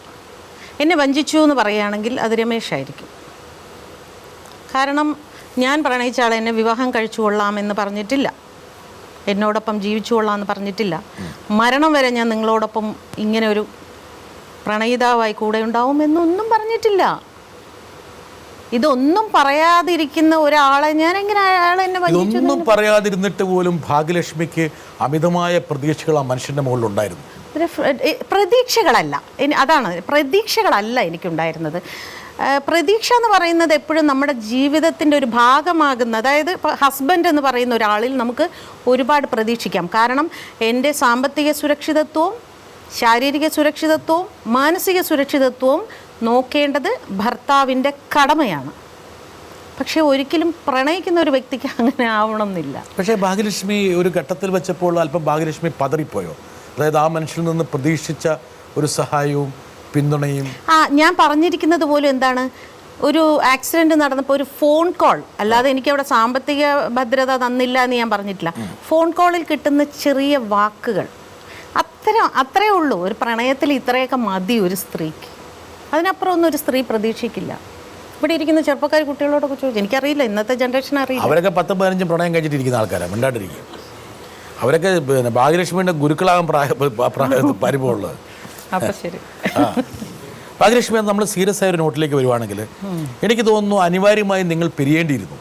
എന്നെ വഞ്ചിച്ചു എന്ന് പറയുകയാണെങ്കിൽ അത് രമേശായിരിക്കും. കാരണം ഞാൻ പ്രണയിച്ച ആളെ എന്നെ വിവാഹം കഴിച്ചു കൊള്ളാമെന്ന് പറഞ്ഞിട്ടില്ല, എന്നോടൊപ്പം ജീവിച്ചു കൊള്ളാമെന്ന് പറഞ്ഞിട്ടില്ല. മരണം വരെ ഞാൻ നിങ്ങളോടൊപ്പം ഇങ്ങനെ ഒരു പ്രണയിതാവായി കൂടെ ഉണ്ടാവും എന്നൊന്നും പറഞ്ഞിട്ടില്ല. ഇതൊന്നും പറയാതിരിക്കുന്ന ഒരാളെ ഞാൻ എങ്ങനെ അയാൾ എന്നെ വഞ്ചിച്ചു?
ഇതൊന്നും പറയാതിരുന്നിട്ട് പോലും ഭാഗ്യലക്ഷ്മിക്ക് അമിതമായ പ്രതീക്ഷകൾ ആ മനുഷ്യൻ്റെ മുകളിലുണ്ടായിരുന്നു.
പ്രതീക്ഷകളല്ല, അതാണ്, പ്രതീക്ഷകളല്ല എനിക്കുണ്ടായിരുന്നത്. പ്രതീക്ഷ എന്ന് പറയുന്നത് എപ്പോഴും നമ്മുടെ ജീവിതത്തിൻ്റെ ഒരു ഭാഗമാകുന്ന, അതായത് ഇപ്പോൾ ഹസ്ബൻഡ് എന്ന് പറയുന്ന ഒരാളിൽ നമുക്ക് ഒരുപാട് പ്രതീക്ഷിക്കാം. കാരണം എൻ്റെ സാമ്പത്തിക സുരക്ഷിതത്വവും ശാരീരിക സുരക്ഷിതത്വവും മാനസിക സുരക്ഷിതത്വവും നോക്കേണ്ടത് ഭർത്താവിൻ്റെ കടമയാണ്. പക്ഷേ ഒരിക്കലും പ്രണയിക്കുന്ന ഒരു വ്യക്തിക്ക് അങ്ങനെ ആവണമെന്നില്ല.
പക്ഷേ ഭാഗ്യലക്ഷ്മി ഒരു ഘട്ടത്തിൽ വെച്ചപ്പോൾ അല്പം ഭാഗ്യലക്ഷ്മി പതറിപ്പോയോ? അതായത് ആ മനുഷ്യനിൽ നിന്ന് പ്രതീക്ഷിച്ച ഒരു സഹായവും പിന്തുണയും.
ഞാൻ പറഞ്ഞിരിക്കുന്നത് പോലും എന്താണ്, ഒരു ആക്സിഡൻറ്റ് നടന്നപ്പോൾ ഒരു ഫോൺ കോൾ, അല്ലാതെ എനിക്കവിടെ സാമ്പത്തിക ഭദ്രത തന്നില്ല എന്ന് ഞാൻ പറഞ്ഞിട്ടില്ല. ഫോൺ കോളിൽ കിട്ടുന്ന ചെറിയ വാക്കുകൾ, അത്രേ ഉള്ളൂ. ഒരു പ്രണയത്തിൽ ഇത്രയൊക്കെ മതി ഒരു സ്ത്രീക്ക്. അതിനപ്പുറം ഒന്നും ഒരു സ്ത്രീ പ്രതീക്ഷിക്കില്ല. ഇവിടെ ഇരിക്കുന്ന ചെറുപ്പക്കാർ കുട്ടികളോടൊക്കെ ചോദിച്ചു, എനിക്കറിയില്ല, ഇന്നത്തെ ജനറേഷൻ അറിയില്ല.
അവരൊക്കെ 10-15 പ്രണയം കഴിച്ചിട്ടിരിക്കുന്ന ആൾക്കാരാണ്, മിണ്ടാണ്ടിരിക്കുക. അവരൊക്കെ പിന്നെ ഭാഗ്യലക്ഷ്മിയുടെ ഗുരുക്കളാകാൻ പരിഭവമുള്ളത്.
അപ്പം ശരി.
ഭാഗ്യലക്ഷ്മി, നമ്മൾ സീരിയസ് ആയ ഒരു നോട്ടിലേക്ക് വരുവാണെങ്കിൽ എനിക്ക് തോന്നുന്നു അനിവാര്യമായി നിങ്ങൾ പിരിയേണ്ടിയിരുന്നു.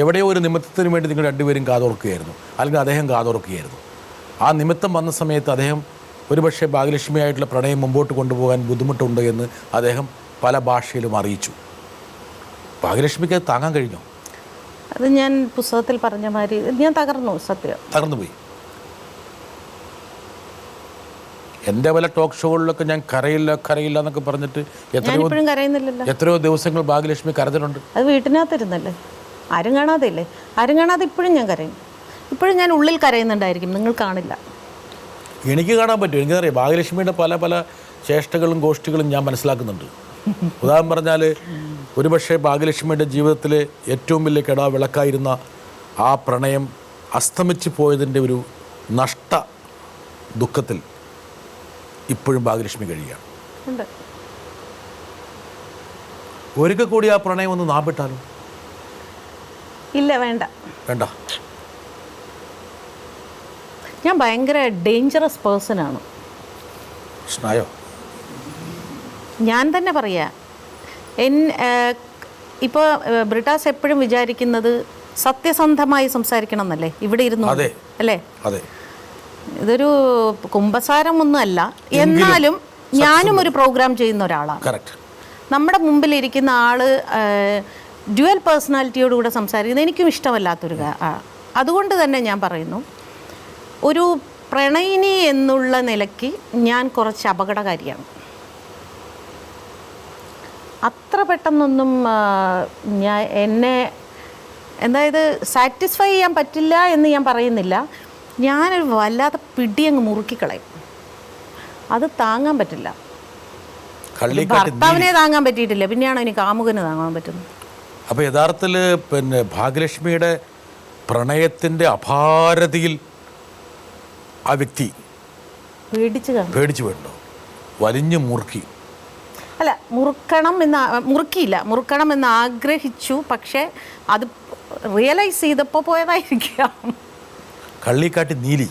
എവിടെയോ ഒരു നിമിത്തത്തിന് വേണ്ടി നിങ്ങൾ രണ്ടുപേരും കാതോർക്കുകയായിരുന്നു, അല്ലെങ്കിൽ അദ്ദേഹം കാതോർക്കുകയായിരുന്നു. ആ നിമിത്തം വന്ന സമയത്ത് അദ്ദേഹം ഒരുപക്ഷെ ഭാഗ്യലക്ഷ്മിയായിട്ടുള്ള പ്രണയം മുമ്പോട്ട് കൊണ്ടുപോകാൻ ബുദ്ധിമുട്ടുണ്ട് എന്ന് അദ്ദേഹം പല ഭാഷയിലും അറിയിച്ചു. ഭാഗ്യലക്ഷ്മിക്ക് അത് താങ്ങാൻ കഴിഞ്ഞോ?
അത് ഞാൻ പുസ്തകത്തിൽ പറഞ്ഞ മാതിരി ഞാൻ തകർന്നു, സത്യം
തകർന്നുപോയി. എൻ്റെ പല ടോക്ക് ഷോകളിലൊക്കെ ഞാൻ കരയില്ല എന്നൊക്കെ പറഞ്ഞിട്ട് എത്രയോ ദിവസങ്ങൾ ഭാഗ്യലക്ഷ്മി കരഞ്ഞിട്ടുണ്ട്.
അത് വീട്ടിനകത്തിരുന്നല്ലേ, ആരും കാണാതെ ഇല്ലേ, ആരും കാണാതെ ഇപ്പോഴും ഞാൻ കരയും. ഇപ്പോഴും ഞാൻ ഉള്ളിൽ കരയുന്നുണ്ടായിരിക്കും, നിങ്ങൾ കാണില്ല.
എനിക്ക് കാണാൻ പറ്റും. എനിക്കറിയാം ഭാഗ്യലക്ഷ്മിയുടെ പല പല ചേഷ്ടകളും ഗോഷ്ഠികളും ഞാൻ മനസ്സിലാക്കുന്നുണ്ട്. ഉദാഹരണം പറഞ്ഞാൽ ഒരുപക്ഷെ ഭാഗ്യലക്ഷ്മിയുടെ ജീവിതത്തിലെ ഏറ്റവും വലിയ വിളക്കായിരുന്ന ആ പ്രണയം അസ്തമിച്ച് പോയതിൻ്റെ ഒരു നഷ്ട ദുഃഖത്തിൽ ഇപ്പോഴും ഭാഗ്യലക്ഷ്മി കഴിയുകയാണ്. ഒരിക്കൽ കൂടി ആ പ്രണയം ഒന്ന് നാപ്പിട്ടാലും?
ഇല്ല, വേണ്ട. ഞാൻ ഭയങ്കര ഡേഞ്ചറസ് പേഴ്സണാണ്. ഞാൻ തന്നെ പറയാ. ഇപ്പോൾ ബ്രിട്ടാസ് എപ്പോഴും വിചാരിക്കുന്നത് സത്യസന്ധമായി സംസാരിക്കണം എന്നല്ലേ, ഇവിടെ ഇരുന്നു അല്ലേ? ഇതൊരു കുമ്പസാരമൊന്നും അല്ല. എന്നാലും ഞാനും ഒരു പ്രോഗ്രാം ചെയ്യുന്ന ഒരാളാണ്. നമ്മുടെ മുമ്പിലിരിക്കുന്ന ആള് ഡ്യുവൽ പേഴ്സണാലിറ്റിയോടുകൂടെ സംസാരിക്കുന്നത് എനിക്കും ഇഷ്ടമല്ലാത്തൊരു അതുകൊണ്ട് തന്നെ ഞാൻ പറയുന്നു, ഒരു പ്രണയിനി എന്നുള്ള നിലയ്ക്ക് ഞാൻ കുറച്ച് അപകടകാരിയാണ്. അത്ര പെട്ടെന്നൊന്നും എന്നെ അതായത് സാറ്റിസ്ഫൈ ചെയ്യാൻ പറ്റില്ല എന്ന് ഞാൻ പറയുന്നില്ല. ഞാനൊരു വല്ലാത്ത പിടിയങ്ങ് മുറുക്കിക്കളയും. അത് താങ്ങാൻ പറ്റില്ല. ഭർത്താവിനെ താങ്ങാൻ പറ്റിയിട്ടില്ല, പിന്നെയാണോ എനിക്ക് കാമുകന് താങ്ങാൻ പറ്റുന്നത്?
അപ്പോൾ യഥാർത്ഥത്തിൽ പിന്നെ ഭാഗ്യലക്ഷ്മിയുടെ പ്രണയത്തിൻ്റെ അപാരതയിൽ ആ വ്യക്തി
പേടിച്ച് കാണും.
പേടിച്ച് പോയിട്ടുണ്ടോ? വലിഞ്ഞു മുറുക്കി?
അല്ല, മുറുക്കണം എന്ന് ആഗ്രഹിച്ചു, പക്ഷേ അത് റിയലൈസ് ചെയ്തപ്പോൾ പോയതായിരിക്കാം.
കള്ളിക്കാട്ടി നീലി.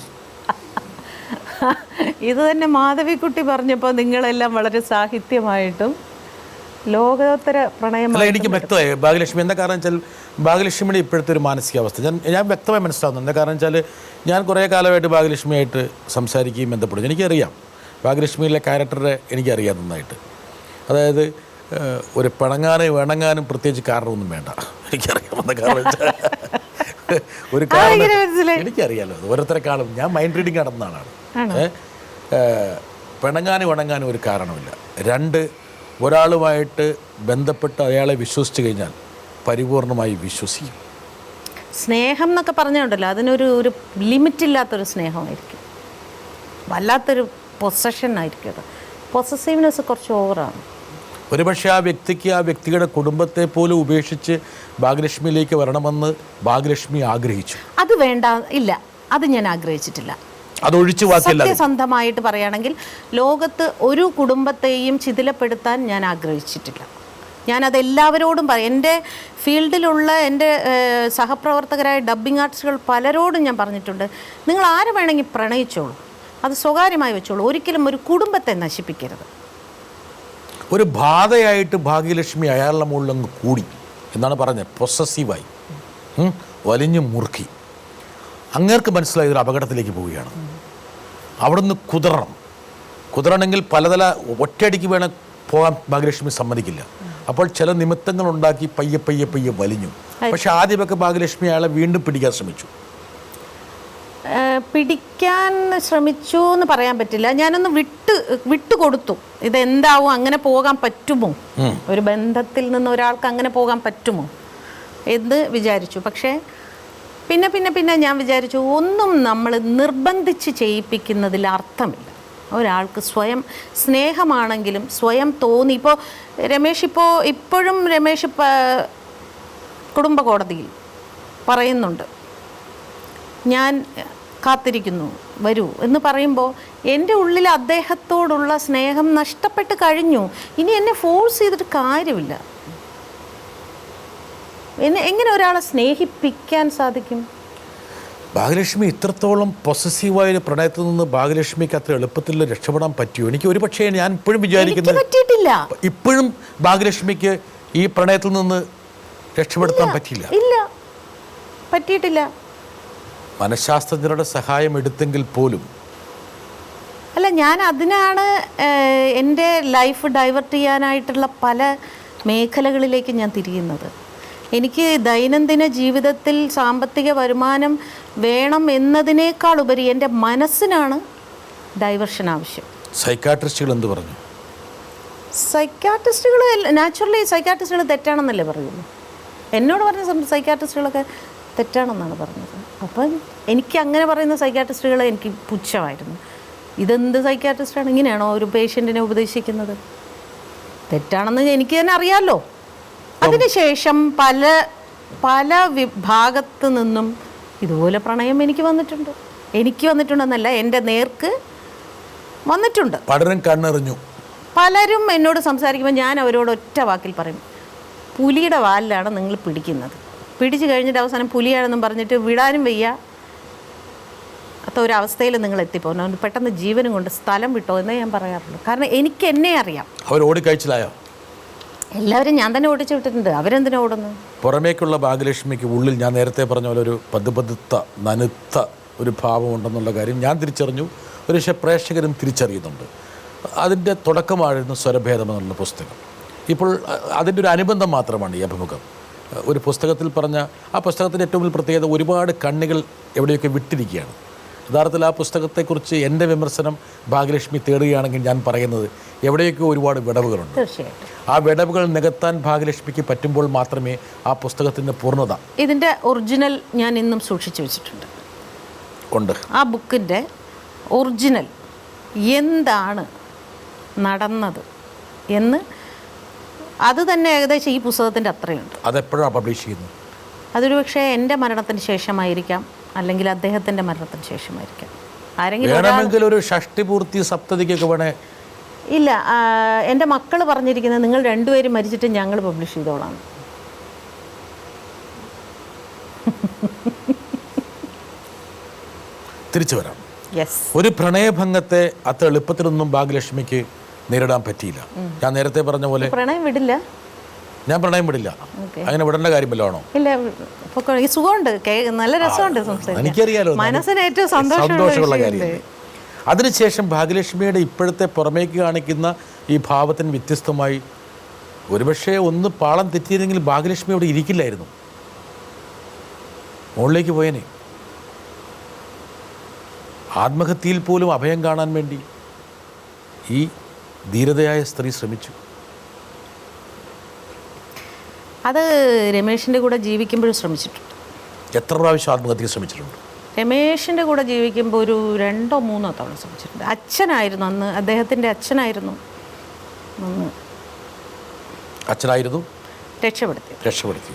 ഇത് തന്നെ മാധവിക്കുട്ടി പറഞ്ഞപ്പോൾ നിങ്ങളെല്ലാം വളരെ സാഹിത്യമായിട്ടും ലോകോത്തര പ്രണയം.
അല്ല, എനിക്ക് വ്യക്തമായി ഭാഗ്യലക്ഷ്മി. എന്താ കാരണം വെച്ചാൽ ഭാഗ്യലക്ഷ്മിയുടെ ഇപ്പോഴത്തെ ഒരു മാനസികാവസ്ഥ ഞാൻ വ്യക്തമായി മനസ്സിലാവുന്നു. എന്താ കാരണം വെച്ചാൽ ഞാൻ കുറേ കാലമായിട്ട് ഭാഗ്യലക്ഷ്മിയായിട്ട് സംസാരിക്കുകയും ബന്ധപ്പെടും. എനിക്കറിയാം ഭാഗ്യലക്ഷ്മിയിലെ ക്യാരക്ടറെ എനിക്കറിയാം നന്നായിട്ട്. അതായത് ഒരു പിണങ്ങാനും പ്രത്യേകിച്ച് കാരണമൊന്നും വേണ്ട. എനിക്കറിയാം. എന്താ കാരണം വെച്ചാൽ ഒരു കാരണം എനിക്കറിയാലോ. ഓരോരുത്തരെക്കാളും ഞാൻ മൈൻഡ് റീഡിങ് നടന്ന ആളാണ്. പിണങ്ങാനും ഒരു കാരണമില്ല. 2, ഒരാളുമായിട്ട് ബന്ധപ്പെട്ട് അയാളെ വിശ്വസിച്ച് കഴിഞ്ഞാൽ പരിപൂർണമായി വിശ്വസിക്കും.
സ്നേഹം എന്നൊക്കെ പറഞ്ഞുണ്ടല്ലോ, അതിനൊരു ലിമിറ്റില്ലാത്തൊരു സ്നേഹമായിരിക്കും. വല്ലാത്തൊരു പൊസഷൻ ആയിരിക്കും. അത് പൊസസീവ്നെസ് കുറച്ച് ഓവറാണ്.
ഒരുപക്ഷെ ആ വ്യക്തിയുടെ കുടുംബത്തെ പോലും ഉപേക്ഷിച്ച് ഭാഗ്യലക്ഷ്മിയിലേക്ക് വരണമെന്ന് ഭാഗ്യലക്ഷ്മി ആഗ്രഹിച്ചു.
അത് വേണ്ട, ഇല്ല, അത് ഞാൻ ആഗ്രഹിച്ചിട്ടില്ല.
അതൊഴിച്ചു ബാക്കിയല്ല.
സത്യസന്ധമായിട്ട് പറയുകയാണെങ്കിൽ ലോകത്ത് ഒരു കുടുംബത്തെയും ശിഥിലപ്പെടുത്താൻ ഞാൻ ആഗ്രഹിച്ചിട്ടില്ല. ഞാനത് എല്ലാവരോടും പറയും. എൻ്റെ ഫീൽഡിലുള്ള എൻ്റെ സഹപ്രവർത്തകരായ ഡബ്ബിംഗ് ആർട്ടിസ്റ്റുകൾ പലരോടും ഞാൻ പറഞ്ഞിട്ടുണ്ട്, നിങ്ങൾ ആരെ വേണമെങ്കിൽ പ്രണയിച്ചോളൂ, അത് സ്വകാര്യമായി വെച്ചോളൂ, ഒരിക്കലും ഒരു കുടുംബത്തെ നശിപ്പിക്കരുത്.
ഒരു ബാധയായിട്ട് ഭാഗ്യലക്ഷ്മി അയാളുടെ മുകളിലങ്ങ് കൂടി എന്നാണ് പറഞ്ഞത്. പൊസസീവായി, വലിഞ്ഞു മുറുക്കി. അങ്ങേർക്ക് മനസ്സിലായി ഇതൊരു അപകടത്തിലേക്ക് പോവുകയാണ്. അവിടുന്ന് കുതിരണമെങ്കിൽ പലതല ഒറ്റയടിക്ക് വേണം പോകാൻ ഭാഗ്യലക്ഷ്മി സമ്മതിക്കില്ല. അപ്പോൾ ചില നിമിത്തങ്ങൾ ഉണ്ടാക്കി പയ്യെ വലിഞ്ഞു. പക്ഷെ ആദ്യമൊക്കെ ഭാഗ്യലക്ഷ്മി അയാളെ വീണ്ടും പിടിക്കാൻ ശ്രമിച്ചു.
പിടിക്കാൻ ശ്രമിച്ചു എന്ന് പറയാൻ പറ്റില്ല. ഞാനൊന്ന് വിട്ടുകൊടുത്തു. ഇതെന്താവും, അങ്ങനെ പോകാൻ പറ്റുമോ, ഒരു ബന്ധത്തിൽ നിന്ന് ഒരാൾക്ക് അങ്ങനെ പോകാൻ പറ്റുമോ എന്ന് വിചാരിച്ചു. പക്ഷേ പിന്നെ ഞാൻ വിചാരിച്ചു, ഒന്നും നമ്മൾ നിർബന്ധിച്ച് ചെയ്യിപ്പിക്കുന്നതിൽ അർത്ഥമില്ല. ഒരാൾക്ക് സ്വയം സ്നേഹമാണെങ്കിലും സ്വയം തോന്നി. ഇപ്പോൾ ഇപ്പോഴും രമേശ് കുടുംബ കോടതിയിൽ പറയുന്നുണ്ട്, ഞാൻ കാത്തിരിക്കുന്നു, വരൂ എന്ന് പറയുമ്പോൾ എൻ്റെ ഉള്ളിൽ അദ്ദേഹത്തോടുള്ള സ്നേഹം നഷ്ടപ്പെട്ട് കഴിഞ്ഞു. ഇനി എന്നെ ഫോഴ്സ് ചെയ്തിട്ട് കാര്യമില്ല. എങ്ങനെ ഒരാളെ സ്നേഹിപ്പിക്കാൻ സാധിക്കും?
ഭാഗ്യലക്ഷ്മി ഇത്രത്തോളം പൊസസീവായ പ്രണയത്തിൽ നിന്ന് ഭാഗ്യലക്ഷ്മിക്ക് അത്ര എളുപ്പത്തിൽ രക്ഷപ്പെടാൻ പറ്റുമോ? എനിക്ക് ഒരു പക്ഷേ ഞാൻ ഇപ്പോഴും വിചാരിക്കുന്നത്
പറ്റിയിട്ടില്ല.
ഇപ്പോഴും ഭാഗ്യലക്ഷ്മിക്ക് ഈ പ്രണയത്തിൽ നിന്ന് രക്ഷപ്പെടുത്താൻ പറ്റിയില്ല.
ഇല്ല, പറ്റിയിട്ടില്ല.
മനഃശാസ്ത്രജ്ഞരുടെ സഹായം എടുത്തെങ്കിൽ പോലും.
അല്ല, ഞാൻ അതിനാണ് എൻ്റെ ലൈഫ് ഡൈവേർട്ട് ചെയ്യാനായിട്ടുള്ള പല മേഖലകളിലേക്ക് ഞാൻ തിരിയുന്നത്. എനിക്ക് ദൈനംദിന ജീവിതത്തിൽ സാമ്പത്തിക വരുമാനം വേണം എന്നതിനേക്കാൾ ഉപരി എൻ്റെ മനസ്സിനാണ് ഡൈവേർഷൻ ആവശ്യം.
സൈക്കാട്രിസ്റ്റുകൾ എന്ത് പറഞ്ഞു?
നാച്ചുറലി സൈക്കാട്രിസ്റ്റുകൾ തെറ്റാണെന്നല്ലേ പറയുള്ളൂ. എന്നോട് പറഞ്ഞ സൈക്കാട്രിസ്റ്റുകളൊക്കെ തെറ്റാണെന്നാണ് പറഞ്ഞത്. അപ്പം എനിക്ക് അങ്ങനെ പറയുന്ന സൈക്കാട്രിസ്റ്റുകളെ എനിക്ക് പുച്ഛമായിരുന്നു. ഇതെന്ത് സൈക്കാട്രിസ്റ്റാണ്, ഇങ്ങനെയാണോ ഒരു പേഷ്യൻറ്റിനെ ഉപദേശിക്കുന്നത്? തെറ്റാണെന്ന് എനിക്ക് തന്നെ അറിയാമല്ലോ. അതിനുശേഷം പല വിഭാഗത്തു നിന്നും ഇതുപോലെ പ്രണയം എനിക്ക് വന്നിട്ടുണ്ടെന്നല്ല, എൻ്റെ നേർക്ക് വന്നിട്ടുണ്ട്.
പലരും കണ്ണെറിഞ്ഞു.
പലരും എന്നോട് സംസാരിക്കുമ്പോൾ ഞാൻ അവരോട് ഒറ്റ വാക്കിൽ പറയും, പുലിയുടെ വാലിലാണ് നിങ്ങൾ പിടിക്കുന്നത്. പിടിച്ചു കഴിഞ്ഞിട്ട് അവസാനം പുലിയാണെന്നും പറഞ്ഞിട്ട് വിടാനും വയ്യ ഒരവസ്ഥയിൽ നിങ്ങൾ എത്തിപ്പോകുന്നു. പെട്ടെന്ന് ജീവനും കൊണ്ട് സ്ഥലം വിട്ടോ എന്നേ ഞാൻ പറയാറുള്ളൂ. കാരണം എനിക്ക് എന്നെ അറിയാം.
അവർ ഓടിക്കഴിച്ചിലായോ?
എല്ലാവരും ഞാൻ തന്നെ ഓടിച്ചു വിട്ടിട്ടുണ്ട്. അവരെന്തിനാ ഓടുന്നു?
പുറമേക്കുള്ള ഭാഗ്യലക്ഷ്മിക്ക് ഉള്ളിൽ ഞാൻ നേരത്തെ പറഞ്ഞ പോലെ ഒരു പതുപതുത്ത നനുത്ത ഒരു ഭാവമുണ്ടെന്നുള്ള കാര്യം ഞാൻ തിരിച്ചറിഞ്ഞു. ഒരു പക്ഷേ പ്രേക്ഷകരും തിരിച്ചറിയുന്നുണ്ട്. അതിൻ്റെ തുടക്കമായിരുന്നു സ്വരഭേദം എന്നുള്ള പുസ്തകം. ഇപ്പോൾ അതിൻ്റെ ഒരു അനുബന്ധം മാത്രമാണ് ഈ അഭിമുഖം. ഒരു പുസ്തകത്തിൽ പറഞ്ഞ ആ പുസ്തകത്തിൻ്റെ ഏറ്റവും വലിയ പ്രത്യേകത, ഒരുപാട് കണ്ണികൾ എവിടെയൊക്കെ വിട്ടിരിക്കുകയാണ്. യഥാർത്ഥത്തിൽ ആ പുസ്തകത്തെക്കുറിച്ച് എൻ്റെ വിമർശനം ഭാഗ്യലക്ഷ്മി തേടുകയാണെങ്കിൽ ഞാൻ പറയുന്നത് എവിടെയൊക്കെ ഒരുപാട് വിടവുകളുണ്ട്.
തീർച്ചയായിട്ടും
ആ വിടവുകൾ നികത്താൻ ഭാഗ്യലക്ഷ്മിക്ക് പറ്റുമ്പോൾ മാത്രമേ ആ പുസ്തകത്തിൻ്റെ പൂർണ്ണത.
ഇതിൻ്റെ ഒറിജിനൽ ഞാൻ ഇന്നും സൂക്ഷിച്ചു വെച്ചിട്ടുണ്ട്.
ഉണ്ട്.
ആ ബുക്കിൻ്റെ ഒറിജിനൽ എന്താണ് നടന്നത് എന്ന് അത് തന്നെ ഏകദേശം ഈ പുസ്തകത്തിൻ്റെ അത്രയുണ്ട്.
അതെപ്പോഴാണ് പബ്ലിഷ് ചെയ്യുന്നത്?
അതൊരു പക്ഷേ എൻ്റെ മരണത്തിന് ശേഷമായിരിക്കാം, അല്ലെങ്കിൽ അദ്ദേഹത്തിൻ്റെ മരണത്തിന് ശേഷമായിരിക്കാം. ആരെങ്കിലും
വേണമെങ്കിൽ ഒരു ഷഷ്ടിപൂർത്തി സപ്തതിക്കൊക്കെ വേണേ.
ഇല്ല, എൻ്റെ മക്കൾ പറഞ്ഞിരിക്കുന്നത് നിങ്ങൾ രണ്ടുപേരും മരിച്ചിട്ട് ഞങ്ങൾ പബ്ലിഷ് ചെയ്തോളാം.
തിരിച്ചു വരാം.
യെസ്.
ഒരു പ്രണയഭംഗത്തെ അത്ര എളുപ്പത്തിലൊന്നും ഭാഗ്യലക്ഷ്മിക്ക് നേരിടാൻ പറ്റിയില്ല. ഞാൻ നേരത്തെ പറഞ്ഞ പോലെ
പ്രണയം വിടില്ല,
ഞാൻ പ്രണയം വിടില്ല. അങ്ങനെ വിടേണ്ട കാര്യമല്ലോ.
ഇല്ല, ഈ സുഖമുണ്ട്, നല്ല രസമുണ്ട് സംസാരിക്കാൻ.
എനിക്കറിയാലോ,
മനസ്സിന് ഏറ്റവും
സന്തോഷമുള്ള കാര്യമല്ലേ. അതിനുശേഷം ഭാഗ്യലക്ഷ്മിയുടെ ഇപ്പോഴത്തെ പുറമേക്ക് കാണിക്കുന്ന ഈ ഭാവത്തിന് വ്യത്യസ്തമായി ഒരുപക്ഷെ ഒന്ന് പാളം തെറ്റിയിരുന്നെങ്കിൽ ഭാഗ്യലക്ഷ്മി അവിടെ ഇരിക്കില്ലായിരുന്നു, മുകളിലേക്ക് പോയേനെ. ആത്മഹത്യയിൽ പോലും അഭയം കാണാൻ വേണ്ടി ഈ ധീരതയായ സ്ത്രീ ശ്രമിച്ചു.
അത് രമേശിൻ്റെ കൂടെ ജീവിക്കുമ്പോഴും ശ്രമിച്ചിട്ടുണ്ട്.
എത്ര പ്രാവശ്യം ആത്മഹത്യക്ക് ശ്രമിച്ചിട്ടുണ്ട്?
രമേശിൻ്റെ കൂടെ ജീവിക്കുമ്പോൾ ഒരു 2 or 3 തവണ ശ്രമിച്ചിട്ടുണ്ട്. അച്ഛനായിരുന്നു അന്ന്, അദ്ദേഹത്തിൻ്റെ അച്ഛനായിരുന്നു അന്ന്
അച്ഛനായിരുന്നു
രക്ഷപ്പെടുത്തി.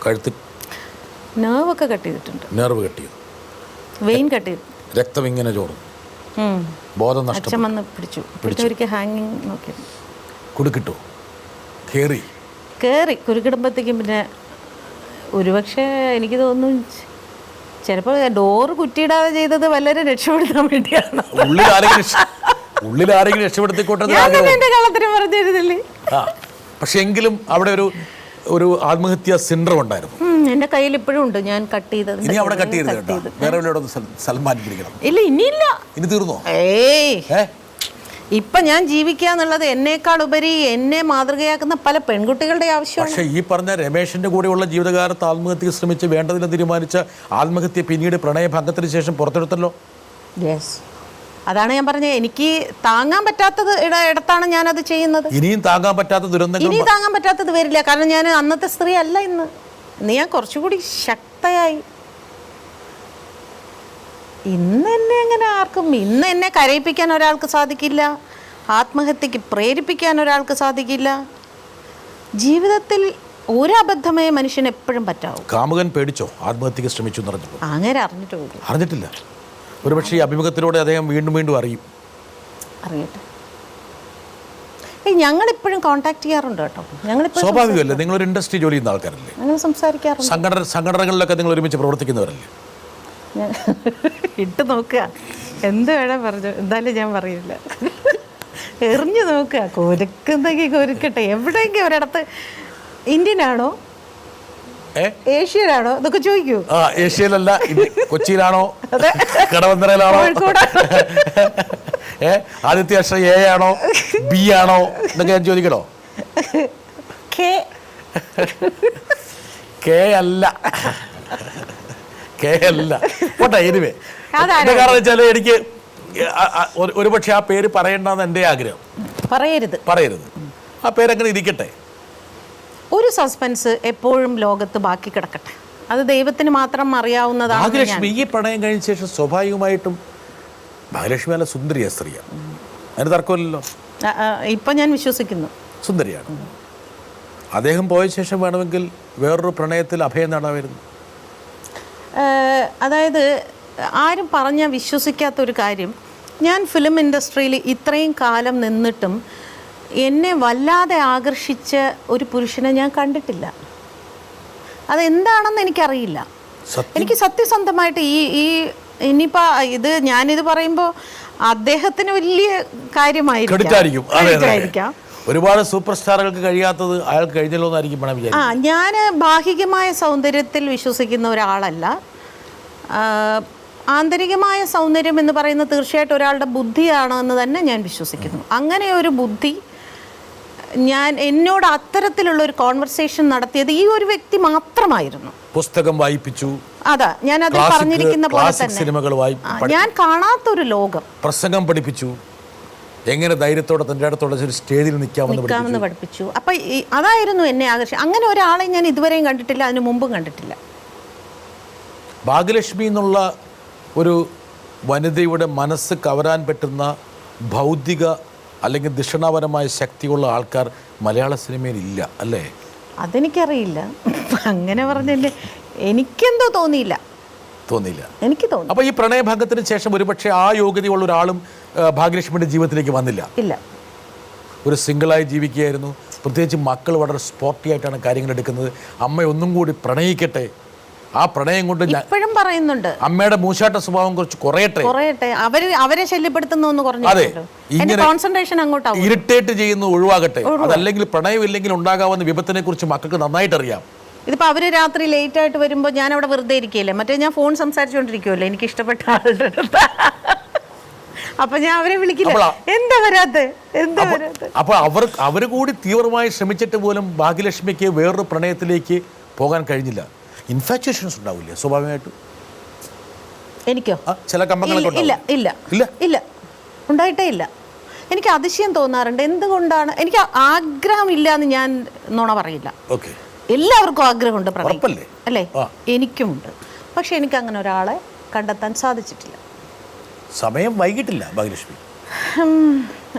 കഴുത്ത്
നെർവൊക്കെ കട്ട് ചെയ്തിട്ടുണ്ട്,
നെർവ് കെട്ടിയത്,
വെയിൻ കട്ട് ചെയ്തു,
രക്തം ഇങ്ങനെ ചോറും, ബോധം
അച്ഛൻ
നഷ്ടം,
വന്ന് പിടിച്ചു. ഒരിക്കൽ ഹാങ്ങിങ് നോക്കി
കുടുക്കിട്ടു,
കയറി കുരുക്കിടുമ്പോഴത്തേക്കും പിന്നെ ഒരുപക്ഷെ എനിക്ക് തോന്നുന്നു ചിലപ്പോൾ ഡോറ് കുറ്റിയിടാതെ ചെയ്തത് വളരെ രക്ഷപ്പെടുത്താൻ വേണ്ടിയാണ്.
ഉള്ളിൽ ആരെങ്കിലും രക്ഷപ്പെടുത്തിക്കോട്ടെ.
എന്റെ കളത്തിന് പറഞ്ഞിരുന്നില്ലേ?
പക്ഷെ എങ്കിലും അവിടെ ഒരു ആത്മഹത്യാ സിൻഡ്രോം ഉണ്ടായിരുന്നു.
എന്റെ കയ്യിൽ ഇപ്പോഴും ഉണ്ട്, ഞാൻ കട്ട് ചെയ്തത്.
ഇനി അവിടെ കട്ട് ചെയ്ത് വേറെ സൽമാൻ പിടിക്കണം.
ഇല്ല, ഇനിയില്ല.
ഇനി തീർന്നോ?
ഇപ്പൊ ഞാൻ ജീവിക്കുക എന്നുള്ളത് എന്നേക്കാൾ ഉപരി എന്നെ മാതൃകയാക്കുന്ന പല പെൺകുട്ടികളുടെ ആവശ്യമാണ്.
പക്ഷേ ഈ പറഞ്ഞ രമേശിന്റെ കൂടെയുള്ള ജീവിതകാലത്ത് ആത്മഹത്യക്ക് ശ്രമിച്ച് വേണ്ടതിന് തീരുമാനിച്ച ആത്മഹത്യ പിന്നീട് പ്രണയഭംഗത്തിന് ശേഷം പുറത്തെടുത്തല്ലോ.
യെസ്, അതാണ് ഞാൻ പറഞ്ഞത്. എനിക്ക് താങ്ങാൻ പറ്റാത്തത് ഇടത്താണ് ഞാനത് ചെയ്യുന്നത്.
ഇനിയും താങ്ങാൻ പറ്റാത്ത ദുരന്തങ്ങൾ,
ഇനി താങ്ങാൻ പറ്റാത്തത് വരില്ല. കാരണം ഞാൻ അന്നത്തെ സ്ത്രീ അല്ല ഇന്ന് ഞാൻ കുറച്ചുകൂടി ശക്തയായി. ഇന്ന് എന്നെ കരയിപ്പിക്കാൻ ഒരാൾക്ക് സാധിക്കില്ല, ആത്മഹത്യക്ക് പ്രേരിപ്പിക്കാൻ ഒരാൾക്ക് സാധിക്കില്ല. ജീവിതത്തിൽ ഒരബദ്ധമേ മനുഷ്യന് എപ്പോഴും പറ്റാവൂ.
കാമുകൻ പേടിച്ചോ ആത്മഹത്യക്ക് ശ്രമിച്ചു എന്ന് പറഞ്ഞപ്പോൾ?
അങ്ങനെ അറിഞ്ഞിട്ടില്ല.
ഒരുപക്ഷെ ഈ അഭിമുഖത്തിലൂടെ അദ്ദേഹം വീണ്ടും
അറിയട്ടെ. ഞങ്ങളിപ്പോഴും കോൺടാക്ട് ചെയ്യാറുണ്ട് കേട്ടോ.
സ്വാഭാവികമല്ലേ, നിങ്ങളൊരു ഇൻഡസ്ട്രി ജോലി ചെയ്യുന്ന ആൾക്കാരല്ലേ,
ഞങ്ങൾ സംസാരിക്കാറുണ്ട്.
സംഘടനകളിലൊക്കെ നിങ്ങൾ ഒരുമിച്ച് പ്രവർത്തിക്കുന്നവരല്ലേ?
ഇട്ട് നോക്കുക, എന്ത് വേണേ പറഞ്ഞു, എന്തായാലും ഞാൻ പറയില്ല. എറിഞ്ഞു നോക്കുക, കൊരുക്കുന്നെങ്കിൽ കൊരുക്കട്ടെ. എവിടെയെങ്കിലും ഒരിടത്ത് ഇന്ത്യനാണോ ഏഷ്യയിലാണോ എന്നൊക്കെ ചോദിക്കൂ.
ഏഷ്യയിലല്ല, കൊച്ചിയിലാണോ കടവന്തറയിലാണോ ആദ്യത്തെ അക്ഷരം എ ആണോ ബി ആണോ എന്നൊക്കെ ഞാൻ ചോദിക്കണോ? കെ അല്ല പോട്ടെ. എനിവേ, കാരണം വെച്ചാൽ എനിക്ക് ഒരുപക്ഷെ ആ പേര് പറയണ്ടെന്ന് എൻ്റെ ആഗ്രഹം. പറയരുത്, ആ പേരങ്ങനെ ഇരിക്കട്ടെ.
ഒരു സസ്പെൻസ് എപ്പോഴും ലോകത്ത് ബാക്കി കിടക്കട്ടെ, അത് ദൈവത്തിന് മാത്രം അറിയാവുന്നതാണ്.
ഭാഗ്യലക്ഷ്മി ഈ പ്രണയം കഴിഞ്ഞ ശേഷം സ്വാഭാവികമായിട്ടും ഭാഗ്യലക്ഷ്മി നല്ല സുന്ദരിയ സ്ത്രീയാണ്, അതിന് തർക്കമില്ലല്ലോ.
ഇപ്പം ഞാൻ വിശ്വസിക്കുന്നു
സുന്ദരിയാണ്. അദ്ദേഹം പോയ ശേഷം വേണമെങ്കിൽ വേറൊരു പ്രണയത്തിൽ അഭയം നേടാമായിരുന്നു.
അതായത് ആരും പറഞ്ഞാൽ വിശ്വസിക്കാത്തൊരു കാര്യം, ഞാൻ ഫിലിം ഇൻഡസ്ട്രിയിൽ ഇത്രയും കാലം നിന്നിട്ടും എന്നെ വല്ലാതെ ആകർഷിച്ച ഒരു പുരുഷനെ ഞാൻ കണ്ടിട്ടില്ല. അതെന്താണെന്ന് എനിക്കറിയില്ല. എനിക്ക് സത്യസന്ധമായിട്ട് ഇനിയിപ്പോൾ ഞാനിത് പറയുമ്പോൾ അദ്ദേഹത്തിന് വലിയ കാര്യമായിരിക്കാം.
ഒരുപാട് സൂപ്പർ സ്റ്റാറുകൾക്ക് കഴിയാത്തത് അയാൾക്ക് കഴിഞ്ഞല്ലോ എന്നായിരിക്കും പണം വിചാരിക്കുന്നത്.
ഞാൻ ബാഹികമായ സൗന്ദര്യത്തിൽ വിശ്വസിക്കുന്ന ഒരാളല്ല. ആന്തരികമായ സൗന്ദര്യം എന്ന് പറയുന്നത് തീർച്ചയായിട്ടും ഒരാളുടെ ബുദ്ധിയാണ് എന്ന് തന്നെ ഞാൻ വിശ്വസിക്കുന്നു. അങ്ങനെ ഒരു ബുദ്ധി എന്നോട് അത്തരത്തിലുള്ള ഒരു കോൺവെർസേഷൻ നടത്തിയത് ഈ ഒരു വ്യക്തി മാത്രമായിരുന്നു.
പുസ്തകം വായിപ്പിച്ചു,
അതാ ഞാൻ അത് പറഞ്ഞിരിക്കുന്ന പോലെ തന്നെ
സിനിമകൾ
ഞാൻ കാണാത്തൊരു ലോകം,
പ്രസംഗം പഠിപ്പിച്ചു, എങ്ങനെ ധൈര്യത്തോടെ തൻ്റെ അടുത്തോടെ സ്റ്റേജിൽ നിൽക്കാമെന്ന്
പഠിപ്പിച്ചു. അപ്പം അതായിരുന്നു എന്നെ ആകർഷിച്ചത്. അങ്ങനെ ഒരാളെ ഞാൻ ഇതുവരെയും കണ്ടിട്ടില്ല, അതിനു മുമ്പും കണ്ടിട്ടില്ല.
ഭാഗ്യലക്ഷ്മി എന്നുള്ള ഒരു വനിതയുടെ മനസ്സ് കവരാൻ പറ്റുന്ന ഭൗതിക അല്ലെങ്കിൽ ദിഷണാപരമായ ശക്തിയുള്ള ആൾക്കാർ മലയാള സിനിമയിൽ ഇല്ല, അല്ലേ?
അതെനിക്കറിയില്ല, അങ്ങനെ പറഞ്ഞല്ലേ, എനിക്കെന്തോ തോന്നിയില്ല.
തോന്നിയില്ല.
എനിക്ക് തോന്നി.
അപ്പോൾ ഈ പ്രണയഭംഗത്തിന് ശേഷം ഒരുപക്ഷെ ആ യോഗ്യതയുള്ള ഒരാളും ഭാഗ്യലക്ഷ്മിയുടെ ജീവിതത്തിലേക്ക് വന്നില്ല.
ഇല്ല.
ഒരു സിംഗിളായി ജീവിക്കുകയായിരുന്നു. പ്രത്യേകിച്ച് മക്കൾ വളരെ സ്പോർട്ടി ആയിട്ടാണ് കാര്യങ്ങൾ എടുക്കുന്നത്. അമ്മ ഒന്നും കൂടി പ്രണയിക്കട്ടെ, ആ പ്രണയം കൊണ്ട്
ഇപ്പോഴും പറയുന്നുണ്ട്
അമ്മയുടെ മൂശാട്ട സ്വഭാവം കുറച്ച് കുറയട്ടെ,
അവരെ ശല്യപ്പെടുത്തുന്ന ഒന്ന് കുറഞ്ഞു.
അതെ, ഇങ്ങനെ
കോൺസെൻട്രേഷൻ അങ്ങോട്ടാവും,
ഇറിറ്റേറ്റ് ചെയ്യുന്നത് ഒഴിവാകട്ടെ. അതല്ലെങ്കിൽ പ്രണയമില്ലെങ്കിൽ ഉണ്ടാകാവുന്ന വിപത്തിനെ കുറിച്ച് മക്കൾക്ക് നന്നായിട്ട് അറിയാം.
ഇതിപ്പോൾ അവർ രാത്രി ലേറ്റ് ആയിട്ട് വരുമ്പോൾ ഞാൻ അവിടെ വെറുതെ ഇരിക്കുകയല്ലേ, മറ്റേ ഞാൻ ഫോൺ സംസാരിച്ചുകൊണ്ടിരിക്കുമല്ലോ എനിക്ക് ഇഷ്ടപ്പെട്ട ആളുടെ അടുത്ത്. അപ്പൊ ഞാൻ അവരെ വിളിക്കില്ല, എന്താ വരാത്തെ.
അപ്പൊ അവർ കൂടി തീവ്രമായി ശ്രമിച്ചിട്ട് പോലും ഭാഗ്യലക്ഷ്മിക്ക് വേറൊരു പ്രണയത്തിലേക്ക് പോകാൻ കഴിഞ്ഞില്ല. ഇൻഫാച്വേഷൻസ് ഉണ്ടാവില്ലേ സ്വാഭാവികമായിട്ടും?
എനിക്കോ?
ചില കമ്പങ്ങളൊക്കെ
ഇല്ല ഇല്ല ഇല്ല ഇല്ല, ഉണ്ടായിട്ടേ ഇല്ല. എനിക്ക് അതിശയം തോന്നാറുണ്ട്. എന്തുകൊണ്ടാണ്? എനിക്ക് ആഗ്രഹമില്ല എന്ന് ഞാൻ നുണ പറയില്ല.
ഓക്കെ,
എല്ലാവർക്കും ആഗ്രഹമുണ്ട് പ്രണയം, അല്ലേ?
ആ.
എനിക്കുമുണ്ട്. പക്ഷെ എനിക്ക് അങ്ങനെ ഒരാളെ കണ്ടെത്താൻ സാധിച്ചിട്ടില്ല.
സമയം വൈകിട്ടില്ല ഭാഗ്യലക്ഷ്മി.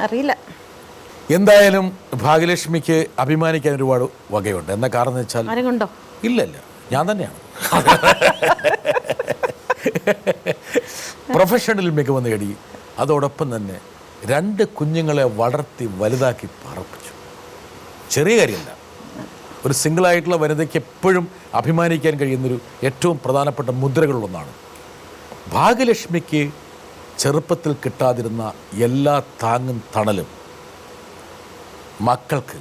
അറിയില്ല.
എന്തായാലും ഭാഗ്യലക്ഷ്മിക്ക് അഭിമാനിക്കാൻ ഒരുപാട് വകയുണ്ട്. എന്താ കാരണം വെച്ചാൽ
ആരെക്കൊണ്ടോ?
ഇല്ല, ഞാൻ തന്നെയാണ്. പ്രൊഫഷണൽ മികവ് നേടി, അതോടൊപ്പം തന്നെ 2 കുഞ്ഞുങ്ങളെ വളർത്തി വലുതാക്കി പറപ്പിച്ചു. ചെറിയ കാര്യമല്ല. ഒരു സിംഗിളായിട്ടുള്ള വനിതയ്ക്ക് എപ്പോഴും അഭിമാനിക്കാൻ കഴിയുന്നൊരു ഏറ്റവും പ്രധാനപ്പെട്ട മുദ്രകളിലൊന്നാണ്. ഭാഗ്യലക്ഷ്മിക്ക് ചെറുപ്പത്തിൽ കിട്ടാതിരുന്ന എല്ലാ താങ്ങും തണലും മക്കൾക്ക്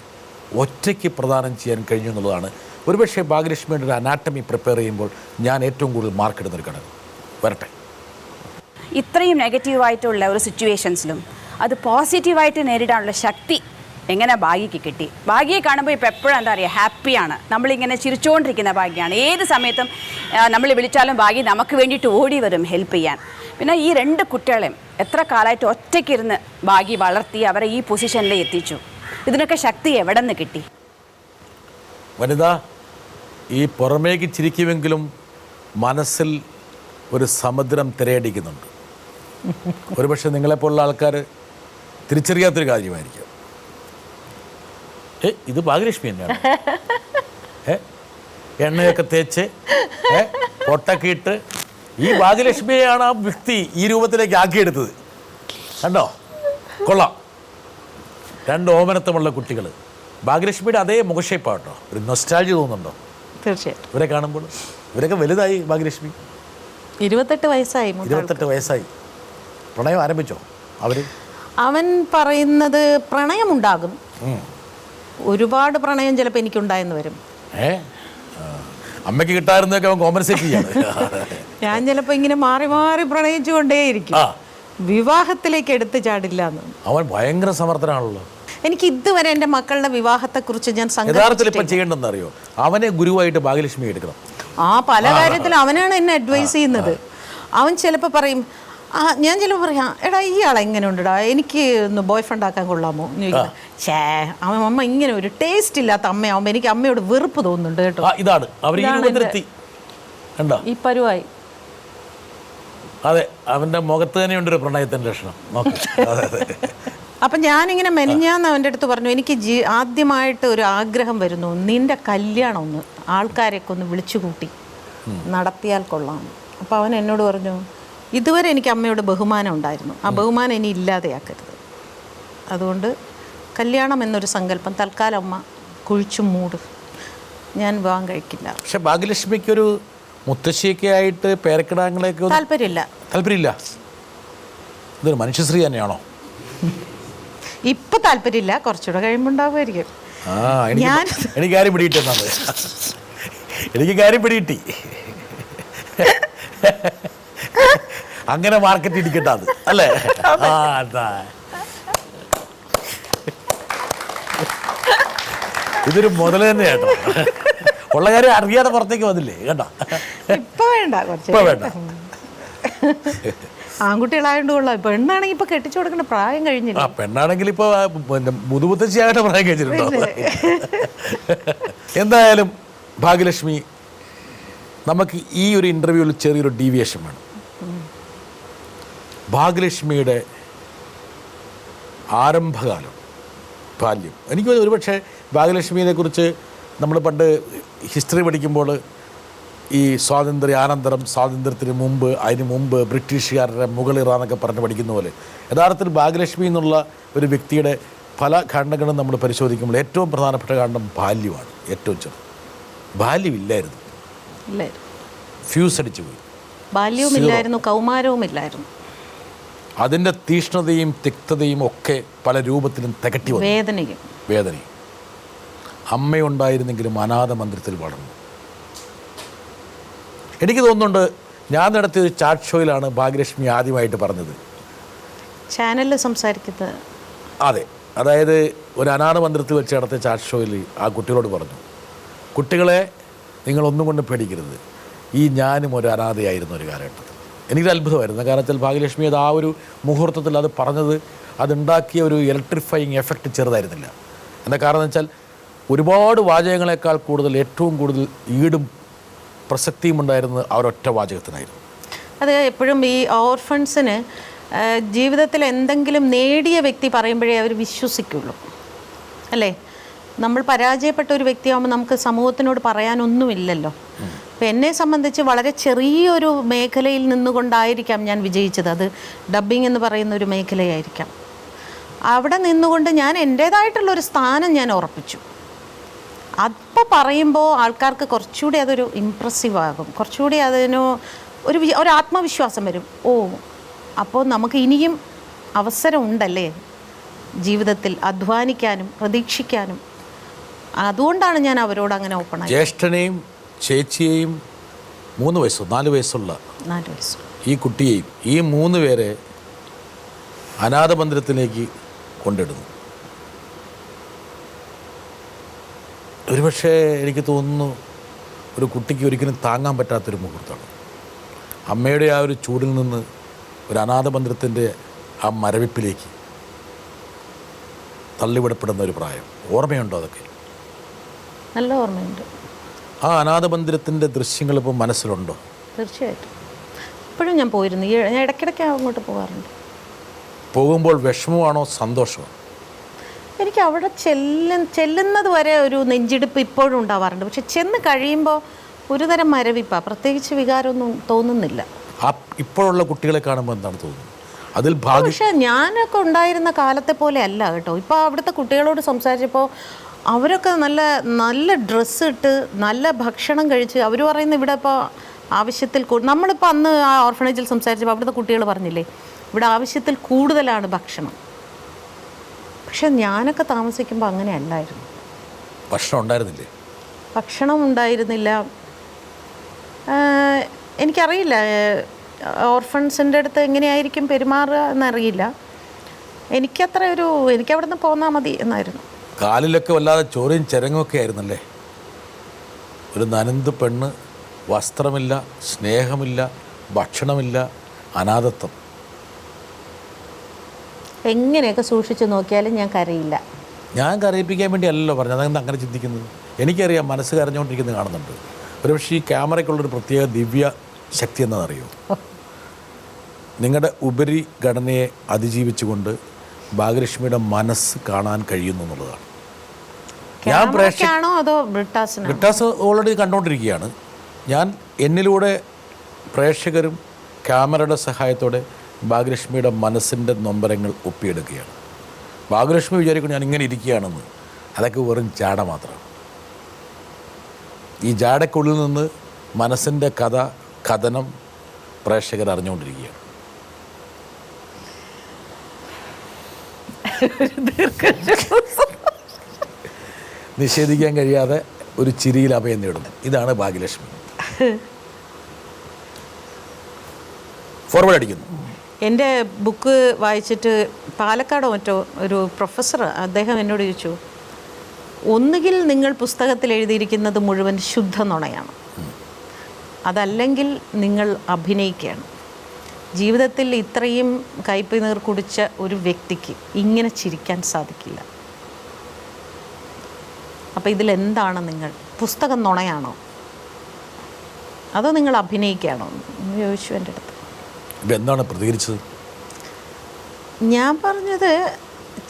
ഒറ്റയ്ക്ക് പ്രദാനം ചെയ്യാൻ കഴിഞ്ഞു എന്നുള്ളതാണ് ഒരുപക്ഷെ ഭാഗ്യലക്ഷ്മിയുടെ ഒരു അനാട്ടമി പ്രിപ്പയർ ചെയ്യുമ്പോൾ ഞാൻ ഏറ്റവും കൂടുതൽ മാർക്കിടുന്നൊരു ഘടകം. വരട്ടെ.
ഇത്രയും നെഗറ്റീവായിട്ടുള്ള ഒരു സിറ്റുവേഷൻസിലും അത് പോസിറ്റീവായിട്ട് നേരിടാനുള്ള ശക്തി എങ്ങനെ ഭാഗ്യയ്ക്ക് കിട്ടി? ഭാഗ്യയെ കാണുമ്പോൾ ഇപ്പോൾ എപ്പോഴും എന്താ പറയുക, ഹാപ്പിയാണ്. നമ്മളിങ്ങനെ ചിരിച്ചുകൊണ്ടിരിക്കുന്ന ഭാഗ്യമാണ്. ഏത് സമയത്തും നമ്മൾ വിളിച്ചാലും ഭാഗ്യ നമുക്ക് വേണ്ടിയിട്ട് ഓടി വരും ഹെൽപ്പ് ചെയ്യാൻ. പിന്നെ ഈ 2 കുട്ടികളെയും എത്ര കാലമായിട്ട് ഒറ്റയ്ക്കിരുന്ന് ഭാഗ്യ വളർത്തി അവരെ ഈ പൊസിഷനിൽ എത്തിച്ചു. ഇതിനൊക്കെ ശക്തി എവിടെ നിന്ന് കിട്ടി?
വനിത, ഈ പുറമേക്ക് ചിരിക്കുമെങ്കിലും മനസ്സിൽ ഒരു സമുദ്രം തിരയടിക്കുന്നുണ്ട്. ഒരുപക്ഷെ നിങ്ങളെപ്പോലുള്ള ആൾക്കാർ തിരിച്ചറിയാത്തൊരു കാര്യമായിരിക്കും. ഇത് ഭാഗ്യലക്ഷ്മി തന്നെയാണ്. എണ്ണയൊക്കെ തേച്ച് പൊട്ടൊക്കെ ഇട്ട് ഈ ഭാഗ്യലക്ഷ്മിയെയാണ് ആ വ്യക്തി ഈ രൂപത്തിലേക്ക് ആക്കിയെടുത്തത്. കണ്ടോ? കൊള്ളാം. 2 ഓമനത്തമുള്ള കുട്ടികൾ. ഭാഗ്യലക്ഷ്മിയുടെ അതേ മുഖഷേപ്പാട്ടോ. ഒരു നൊസ്റ്റാൾജി തോന്നുന്നുണ്ടോ?
തീർച്ചയായിട്ടും.
ഇവരെ കാണുമ്പോൾ ഇവരൊക്കെ വലുതായി. ഭാഗ്യലക്ഷ്മി
28 വയസ്സായി.
28 വയസ്സായി. പ്രണയം ആരംഭിച്ചോ അവർ?
അവൻ പറയുന്നത് പ്രണയമുണ്ടാകും, ഒരുപാട് പ്രണയം ചിലപ്പോൾ എനിക്കുണ്ടായെന്ന് വരും.
അമ്മയ്ക്ക് കിട്ടാറുന്നതൊക്കെ അവൻ കോമ്പൻസേറ്റ് ചെയ്യാണ്.
ഞാൻ ചിലപ്പോൾ ഇങ്ങനെ മാറി മാറി പ്രണയിച്ചുകൊണ്ടേയിരിക്കും. വിവാഹത്തിലേക്ക് എടുത്തു ചാടില്ല എന്ന്.
അവൻ ഭയങ്കര സമർത്ഥനാണല്ലോ.
എനിക്ക് ഇതുവരെ എൻ്റെ മക്കളുടെ വിവാഹത്തെക്കുറിച്ച് ഞാൻ
യഥാർത്ഥത്തിൽ ഇപ്പം ചെയ്യേണ്ടെന്ന് അറിയോ? അവനെ ഗുരുവായിട്ട് ഭാഗ്യലക്ഷ്മി എടുക്കണം.
പല കാര്യത്തിലും അവനാണ് എന്നെ അഡ്വൈസ് ചെയ്യുന്നത്. അവൻ ചിലപ്പോൾ പറയും, ഞാൻ ചിലപ്പോൾ പറയാം, എടാ ഈ ആളെ എങ്ങനെ ഉണ്ടടാ, എനിക്ക് ഒന്ന് ബോയ് ഫ്രണ്ട് ആക്കാൻ കൊള്ളാമോ എന്ന് ചോദിക്കാം. അവൻ അമ്മ ഇങ്ങനെ ഒരു ടേസ്റ്റ് ഇല്ലാത്ത അമ്മയാവുമ്പോൾ എനിക്ക് അമ്മയോട് വെറുപ്പ് തോന്നുന്നുണ്ട് കേട്ടോ.
ഇതാണ് അവർ കണ്ടോ
ഈ പരുവായി.
അതെ, അവൻ്റെ മുഖത്ത് തന്നെയുണ്ടൊരു പ്രണയത്തിൻ്റെ ലക്ഷണം.
അപ്പം ഞാനിങ്ങനെ മെനഞ്ഞാന്ന് അവൻ്റെ അടുത്ത് പറഞ്ഞു, എനിക്ക് ആദ്യമായിട്ട് ഒരു ആഗ്രഹം വരുന്നു, നിൻ്റെ കല്യാണം ഒന്ന് ആൾക്കാരെയൊക്കെ ഒന്ന് വിളിച്ചു കൂട്ടി നടത്തിയാൽ കൊള്ളാം. അപ്പോൾ അവൻ എന്നോട് പറഞ്ഞു, ഇതുവരെ എനിക്ക് അമ്മയോട് ബഹുമാനം ഉണ്ടായിരുന്നു, ആ ബഹുമാനം ഇനി ഇല്ലാതെയാക്കരുത്. അതുകൊണ്ട് കല്യാണം എന്നൊരു സങ്കല്പം തൽക്കാലം അമ്മ കുഴിച്ചു മൂട്, ഞാൻ വിവാഹം കഴിക്കില്ല.
പക്ഷെ ഭാഗ്യലക്ഷ്മിക്കൊരു മുത്തശ്ശിയൊക്കെ ആയിട്ട് പേരക്കിടാങ്ങളെയൊക്കെ താല്പര്യമില്ല. ഇതൊരു മനുഷ്യശ്രീ തന്നെയാണോ?
ഇപ്പം താല്പര്യമില്ല, കുറച്ചുകൂടെ കഴിയുമ്പോൾ ഉണ്ടാവുമായിരിക്കും.
എനിക്ക് കാര്യം പിടികിട്ടെന്നാണ്. എനിക്ക് കാര്യം പിടികിട്ടി. അങ്ങനെ മാർക്കറ്റ് ഇടിക്കട്ടെ അത് അല്ലേ? ഇതൊരു മുതൽ തന്നെ കേട്ടോ. ഉള്ള കാര്യം അറിയാതെ പുറത്തേക്ക് വന്നില്ലേ? കേട്ടോ,
ഇപ്പൊ വേണ്ട. ആൺകുട്ടികളായതുകൊണ്ട് കൊള്ളാം. പെണ്ണാണെങ്കിൽ ഇപ്പൊ കെട്ടിച്ചു കൊടുക്കേണ്ട പ്രായം കഴിഞ്ഞില്ല.
പെണ്ണാണെങ്കിൽ ഇപ്പൊ മുതുമുത്തശ്ശിയാകട്ടെ പ്രായം കഴിച്ചിട്ടുണ്ടോ? എന്തായാലും ഭാഗ്യലക്ഷ്മി, നമുക്ക് ഈ ഒരു ഇൻ്റർവ്യൂവിൽ ചെറിയൊരു ഡീവിയേഷൻ വേണം. ഭാഗ്യലക്ഷ്മിയുടെ ആരംഭകാലം, ബാല്യം, എനിക്ക് ഒരുപക്ഷെ ഭാഗ്യലക്ഷ്മിയെ കുറിച്ച് നമ്മൾ പണ്ട് ഹിസ്റ്ററി പഠിക്കുമ്പോൾ ഈ സ്വാതന്ത്ര്യാനന്തരം, സ്വാതന്ത്ര്യത്തിന് മുമ്പ്, അതിന് മുമ്പ് ബ്രിട്ടീഷുകാരുടെ മുകളിറാന്നൊക്കെ പറഞ്ഞ് പഠിക്കുന്ന പോലെ യഥാർത്ഥത്തിൽ ഭാഗ്യലക്ഷ്മി എന്നുള്ള ഒരു വ്യക്തിയുടെ പല ഖണ്ഡങ്ങളും നമ്മൾ പരിശോധിക്കുമ്പോൾ ഏറ്റവും പ്രധാനപ്പെട്ട ഖണ്ഡം ബാല്യമാണ്. ഏറ്റവും ചെറുത് ബാല്യമില്ലായിരുന്നു,
ഇല്ലായിരുന്നു.
ഫ്യൂസ് അടിച്ചു പോയി.
ബാല്യവുമില്ലായിരുന്നു, കൗമാരവുമില്ലായിരുന്നു.
അതിൻ്റെ തീഷ്ണതയും തിക്തതയും ഒക്കെ പല രൂപത്തിലും തികട്ടി വന്നു. വേദനയും. അമ്മയുണ്ടായിരുന്നെങ്കിലും അനാഥ മന്ദിരത്തിൽ വളർന്നു. എനിക്ക് തോന്നുന്നുണ്ട് ഞാൻ നടത്തിയ ഒരു ചാറ്റ് ഷോയിലാണ് ഭാഗ്യലക്ഷ്മി ആദ്യമായിട്ട് പറഞ്ഞത്,
ചാനലിൽ സംസാരിക്കുന്നത്.
അതെ, അതായത് ഒരു അനാഥ മന്ദിരത്തിൽ വെച്ച് നടത്തിയ ചാറ്റ് ഷോയിൽ ആ കുട്ടികളോട് പറഞ്ഞു, കുട്ടികളെ നിങ്ങളൊന്നും കൊണ്ട് പേടിക്കരുത്, ഈ ഞാനും ഒരു അനാഥയായിരുന്നു ഒരു കാലഘട്ടത്തിൽ. എനിക്കൊരു അത്ഭുതമായിരുന്നു. കാരണം വെച്ചാൽ ഭാഗ്യലക്ഷ്മി അത് ആ ഒരു മുഹൂർത്തത്തിൽ അത് പറഞ്ഞത്, അതുണ്ടാക്കിയ ഒരു ഇലക്ട്രിഫയിങ് എഫക്റ്റ് ചെറുതായിരുന്നില്ല. എന്താ കാരണം എന്ന് വെച്ചാൽ ഒരുപാട് വാചകങ്ങളെക്കാൾ കൂടുതൽ ഏറ്റവും കൂടുതൽ ഈടും പ്രസക്തിയും ഉണ്ടായിരുന്നത് ആ ഒരൊറ്റ വാചകത്തിനായിരുന്നു.
അത് എപ്പോഴും ഈ ഓർഫൺസിന് ജീവിതത്തിൽ എന്തെങ്കിലും നേടിയ വ്യക്തി പറയുമ്പോഴേ അവർ വിശ്വസിക്കുള്ളൂ, അല്ലേ? നമ്മൾ പരാജയപ്പെട്ട ഒരു വ്യക്തിയാകുമ്പോൾ നമുക്ക് സമൂഹത്തിനോട് പറയാനൊന്നുമില്ലല്ലോ. അപ്പോൾ എന്നെ സംബന്ധിച്ച് വളരെ ചെറിയൊരു മേഖലയിൽ നിന്നുകൊണ്ടായിരിക്കാം ഞാൻ വിജയിച്ചത്. അത് ഡബ്ബിംഗ് എന്ന് പറയുന്ന ഒരു മേഖലയായിരിക്കാം. അവിടെ നിന്നുകൊണ്ട് ഞാൻ എൻ്റേതായിട്ടുള്ളൊരു സ്ഥാനം ഞാൻ ഉറപ്പിച്ചു. അപ്പോൾ പറയുമ്പോൾ ആൾക്കാർക്ക് കുറച്ചുകൂടി അതൊരു ഇമ്പ്രസീവ് ആകും, കുറച്ചുകൂടി അതിന് ഒരു ആത്മവിശ്വാസം വരും. ഓ, അപ്പോൾ നമുക്ക് ഇനിയും അവസരം ഉണ്ടല്ലേ ജീവിതത്തിൽ അധ്വാനിക്കാനും പ്രതീക്ഷിക്കാനും. അതുകൊണ്ടാണ് ഞാൻ അവരോട് അങ്ങനെ ഓപ്പണായി.
ജ്യേഷ്ഠനെയും ചേച്ചിയെയും 4 വയസ്സുള്ള
4 വയസ്സ്
ഈ കുട്ടിയെയും ഈ 3 പേരെ അനാഥ മന്ദിരത്തിലേക്ക് കൊണ്ടിടുന്നു. ഒരുപക്ഷെ എനിക്ക് തോന്നുന്നു ഒരു കുട്ടിക്ക് ഒരിക്കലും താങ്ങാൻ പറ്റാത്തൊരു മുഹൂർത്തമാണ്. അമ്മയുടെ ആ ഒരു ചൂടിൽ നിന്ന് ഒരു അനാഥ മന്ദിരത്തിൻ്റെ ആ മരവിപ്പിലേക്ക് തള്ളിവിടപ്പെടുന്ന ഒരു പ്രായം. ഓർമ്മയുണ്ടോ അതൊക്കെ?
നല്ല ഓർമ്മയുണ്ട്.
ആ അനാഥ മന്ദിരത്തിൻ്റെ ദൃശ്യങ്ങൾ ഇപ്പോൾ മനസ്സിലുണ്ടോ?
തീർച്ചയായിട്ടും. ഇപ്പോഴും ഞാൻ പോയിരുന്നു, ഞാൻ ഇടയ്ക്കിടയ്ക്ക് അങ്ങോട്ട് പോകാറുണ്ട്.
പോകുമ്പോൾ വിഷമമാണോ സന്തോഷമോ?
എനിക്ക് അവിടെ ചെല്ലുന്നത് വരെ ഒരു നെഞ്ചിടിപ്പ് ഇപ്പോഴും ഉണ്ടാവാറുണ്ട്. പക്ഷെ ചെന്ന് കഴിയുമ്പോൾ ഒരുതരം മരവിപ്പാണ്, പ്രത്യേകിച്ച് വികാരമൊന്നും തോന്നുന്നില്ല.
ആ ഇപ്പോഴുള്ള കുട്ടികളെ കാണുമ്പോൾ എന്താണ് തോന്നുന്നത്? അതിൽ
പക്ഷേ ഞാനൊക്കെ ഉണ്ടായിരുന്ന കാലത്തെ പോലെ അല്ല കേട്ടോ. ഇപ്പോൾ അവിടുത്തെ കുട്ടികളോട് സംസാരിച്ചപ്പോൾ അവരൊക്കെ നല്ല നല്ല ഡ്രസ്സ് ഇട്ട് നല്ല ഭക്ഷണം കഴിച്ച് അവർ പറയുന്ന ഇവിടെ ഇപ്പോൾ ആവശ്യത്തിൽ നമ്മളിപ്പോൾ അന്ന് ആ ഓർഫണേജിൽ സംസാരിച്ചപ്പോൾ അവിടുത്തെ കുട്ടികൾ പറഞ്ഞില്ലേ ഇവിടെ ആവശ്യത്തിൽ കൂടുതലാണ് ഭക്ഷണം. പക്ഷെ ഞാനൊക്കെ താമസിക്കുമ്പോൾ അങ്ങനെ അല്ലായിരുന്നു.
ഭക്ഷണം ഉണ്ടായിരുന്നില്ലേ?
ഭക്ഷണം ഉണ്ടായിരുന്നില്ല. എനിക്കറിയില്ല ഓർഫൺസിൻ്റെ അടുത്ത് എങ്ങനെയായിരിക്കും പെരുമാറുക എന്നറിയില്ല. എനിക്കവിടെ നിന്ന് പോന്നാൽ മതി എന്നായിരുന്നു.
കാലിലൊക്കെ വല്ലാതെ ചോരയും ചിരങ്ങുമൊക്കെ ആയിരുന്നല്ലേ? ഒരു നനന്ത് പെണ്ണ്, വസ്ത്രമില്ല, സ്നേഹമില്ല, ഭക്ഷണമില്ല, അനാഥത്വം.
എങ്ങനെയൊക്കെ സൂക്ഷിച്ച് നോക്കിയാലും ഞാൻ കരയില്ല.
ഞാൻ കരയിപ്പിക്കാൻ വേണ്ടി അല്ലല്ലോ പറഞ്ഞത്. അതെന്താ അങ്ങനെ ചിന്തിക്കുന്നത്? എനിക്കറിയാം മനസ്സ് കരഞ്ഞുകൊണ്ടിരിക്കുന്നത് കാണുന്നുണ്ട്. ഒരുപക്ഷെ ഈ ക്യാമറയ്ക്കുള്ളൊരു പ്രത്യേക ദിവ്യ ശക്തി എന്താണെന്നറിയോ? നിങ്ങളുടെ ഉപരി ഘടനയെ അതിജീവിച്ചുകൊണ്ട് ഭാഗ്യലക്ഷ്മിയുടെ മനസ്സ് കാണാൻ കഴിയുന്നു എന്നുള്ളതാണ്. ഞാൻ ബ്രിട്ടാസ് ഓൾറെഡി കണ്ടുകൊണ്ടിരിക്കുകയാണ്. ഞാൻ എന്നിലൂടെ പ്രേക്ഷകരും ക്യാമറയുടെ സഹായത്തോടെ ഭാഗ്യലക്ഷ്മിയുടെ മനസ്സിൻ്റെ നൊമ്പരങ്ങൾ ഒപ്പിയെടുക്കുകയാണ്. ഭാഗ്യലക്ഷ്മി വിചാരിക്കും ഞാൻ ഇങ്ങനെ ഇരിക്കുകയാണെന്ന്. അതൊക്കെ വെറും ജാട മാത്രമാണ്. ഈ ജാടയ്ക്കുള്ളിൽ നിന്ന് മനസ്സിൻ്റെ കഥനം പ്രേക്ഷകർ അറിഞ്ഞുകൊണ്ടിരിക്കുകയാണ്. നിഷേധിക്കാൻ കഴിയാതെ ഒരു ചിരിയിൽ അഭയം നേടുന്നു. ഇതാണ് ഭാഗ്യലക്ഷ്മി. ഫോർവേഡ് അടിക്കുന്നു.
എൻ്റെ ബുക്ക് വായിച്ചിട്ട് പാലക്കാടോ മറ്റോ ഒരു പ്രൊഫസർ അദ്ദേഹം എന്നോട് ചോദിച്ചു, ഒന്നുകിൽ നിങ്ങൾ പുസ്തകത്തിൽ എഴുതിയിരിക്കുന്നത് മുഴുവൻ ശുദ്ധ നുണയാണ്, അതല്ലെങ്കിൽ നിങ്ങൾ അഭിനയിക്കുകയാണ്. ജീവിതത്തിൽ ഇത്രയും കയ്പ് കുടിച്ച ഒരു വ്യക്തിക്ക് ഇങ്ങനെ ചിരിക്കാൻ സാധിക്കില്ല. അപ്പോൾ ഇതിലെന്താണ് നിങ്ങൾ? പുസ്തകം നുണയാണോ അതോ നിങ്ങൾ അഭിനയിക്കുകയാണോ എന്ന് ചോദിച്ചു എൻ്റെ അടുത്ത്.
എന്താണ് പ്രതികരിച്ചത്?
ഞാൻ പറഞ്ഞത്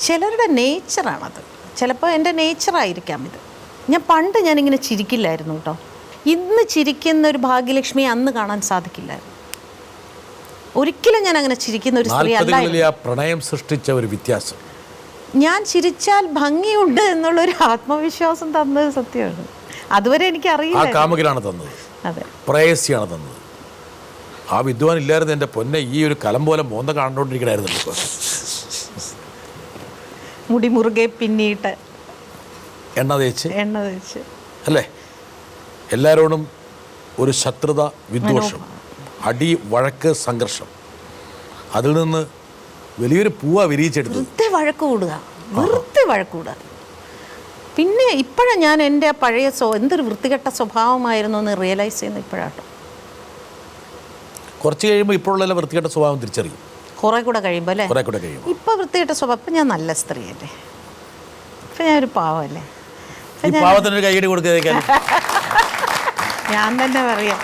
ചിലരുടെ നേച്ചറാണത്. ചിലപ്പോൾ എൻ്റെ നേച്ചറായിരിക്കാം ഇത്. ഞാനിങ്ങനെ ചിരിക്കില്ലായിരുന്നു കേട്ടോ. ഇന്ന് ചിരിക്കുന്ന ഒരു ഭാഗ്യലക്ഷ്മി അന്ന് കാണാൻ സാധിക്കില്ലായിരുന്നു. ഒരിക്കലും ഞാൻ അങ്ങനെ ചിരിക്കുന്ന ഒരു സ്ത്രീ അല്ല.
40-കളിലെ ആ പ്രണയം സൃഷ്ടിച്ച ഒരു വ്യത്യാസം,
ഞാൻ ചിരിച്ചാൽ ഭംഗിയുണ്ട് എന്നുള്ളൊരു ആത്മവിശ്വാസം തന്നത് സത്യമാണ്. അതുവരെ എനിക്ക്
ആ
അറിയില്ല.
കാമുകനാണ് തന്നത്,
അതെ,
പ്രേയസിയാണ് തന്നത്. ആ വിദ്വാൻ ഇല്ലായിരുന്നു എൻ്റെ പൊന്നെ, ഈ ഒരു കലം പോലെ മോന്ത കണ്ടുകൊണ്ടിരിക്കണമായിരുന്നു ഇപ്പോൾ.
മുടി മുറുകെ പിന്നീട്ട്
എണ്ണ തേച്ച്
അല്ലേ,
എല്ലാവരോടും ഒരു ശത്രുത, വിദ്വേഷം, അടി, വഴക്ക്, സംഘർഷം. അതിൽ നിന്ന് വലിയൊരു പൂവ വിരിയിച്ചെടുത്തു.
വെറുതെ വഴക്ക് കൂടുക. പിന്നെ ഇപ്പോഴാണ് ഞാൻ എൻ്റെ പഴയ എന്തൊരു വൃത്തികെട്ട സ്വഭാവമായിരുന്നു എന്ന് റിയലൈസ് ചെയ്യുന്നത് ഇപ്പോഴാട്ടോ.
കുറച്ച് കഴിയുമ്പോൾ ഇപ്പോഴുള്ള വൃത്തികെട്ട സ്വഭാവം തിരിച്ചറിയും.
കുറേ കൂടെ കഴിയുമ്പോൾ അല്ലേ?
കുറേ കൂടെ കഴിയുമ്പോൾ.
ഇപ്പോൾ വൃത്തികെട്ട സ്വഭാവം, ഇപ്പം ഞാൻ നല്ല സ്ത്രീയല്ലേ, ഇപ്പം ഞാനൊരു പാവമല്ലേ,
ഈ പാവത്തിനൊരു കൈയടി കൊടുക്കുക
ഞാൻ തന്നെ പറയാം.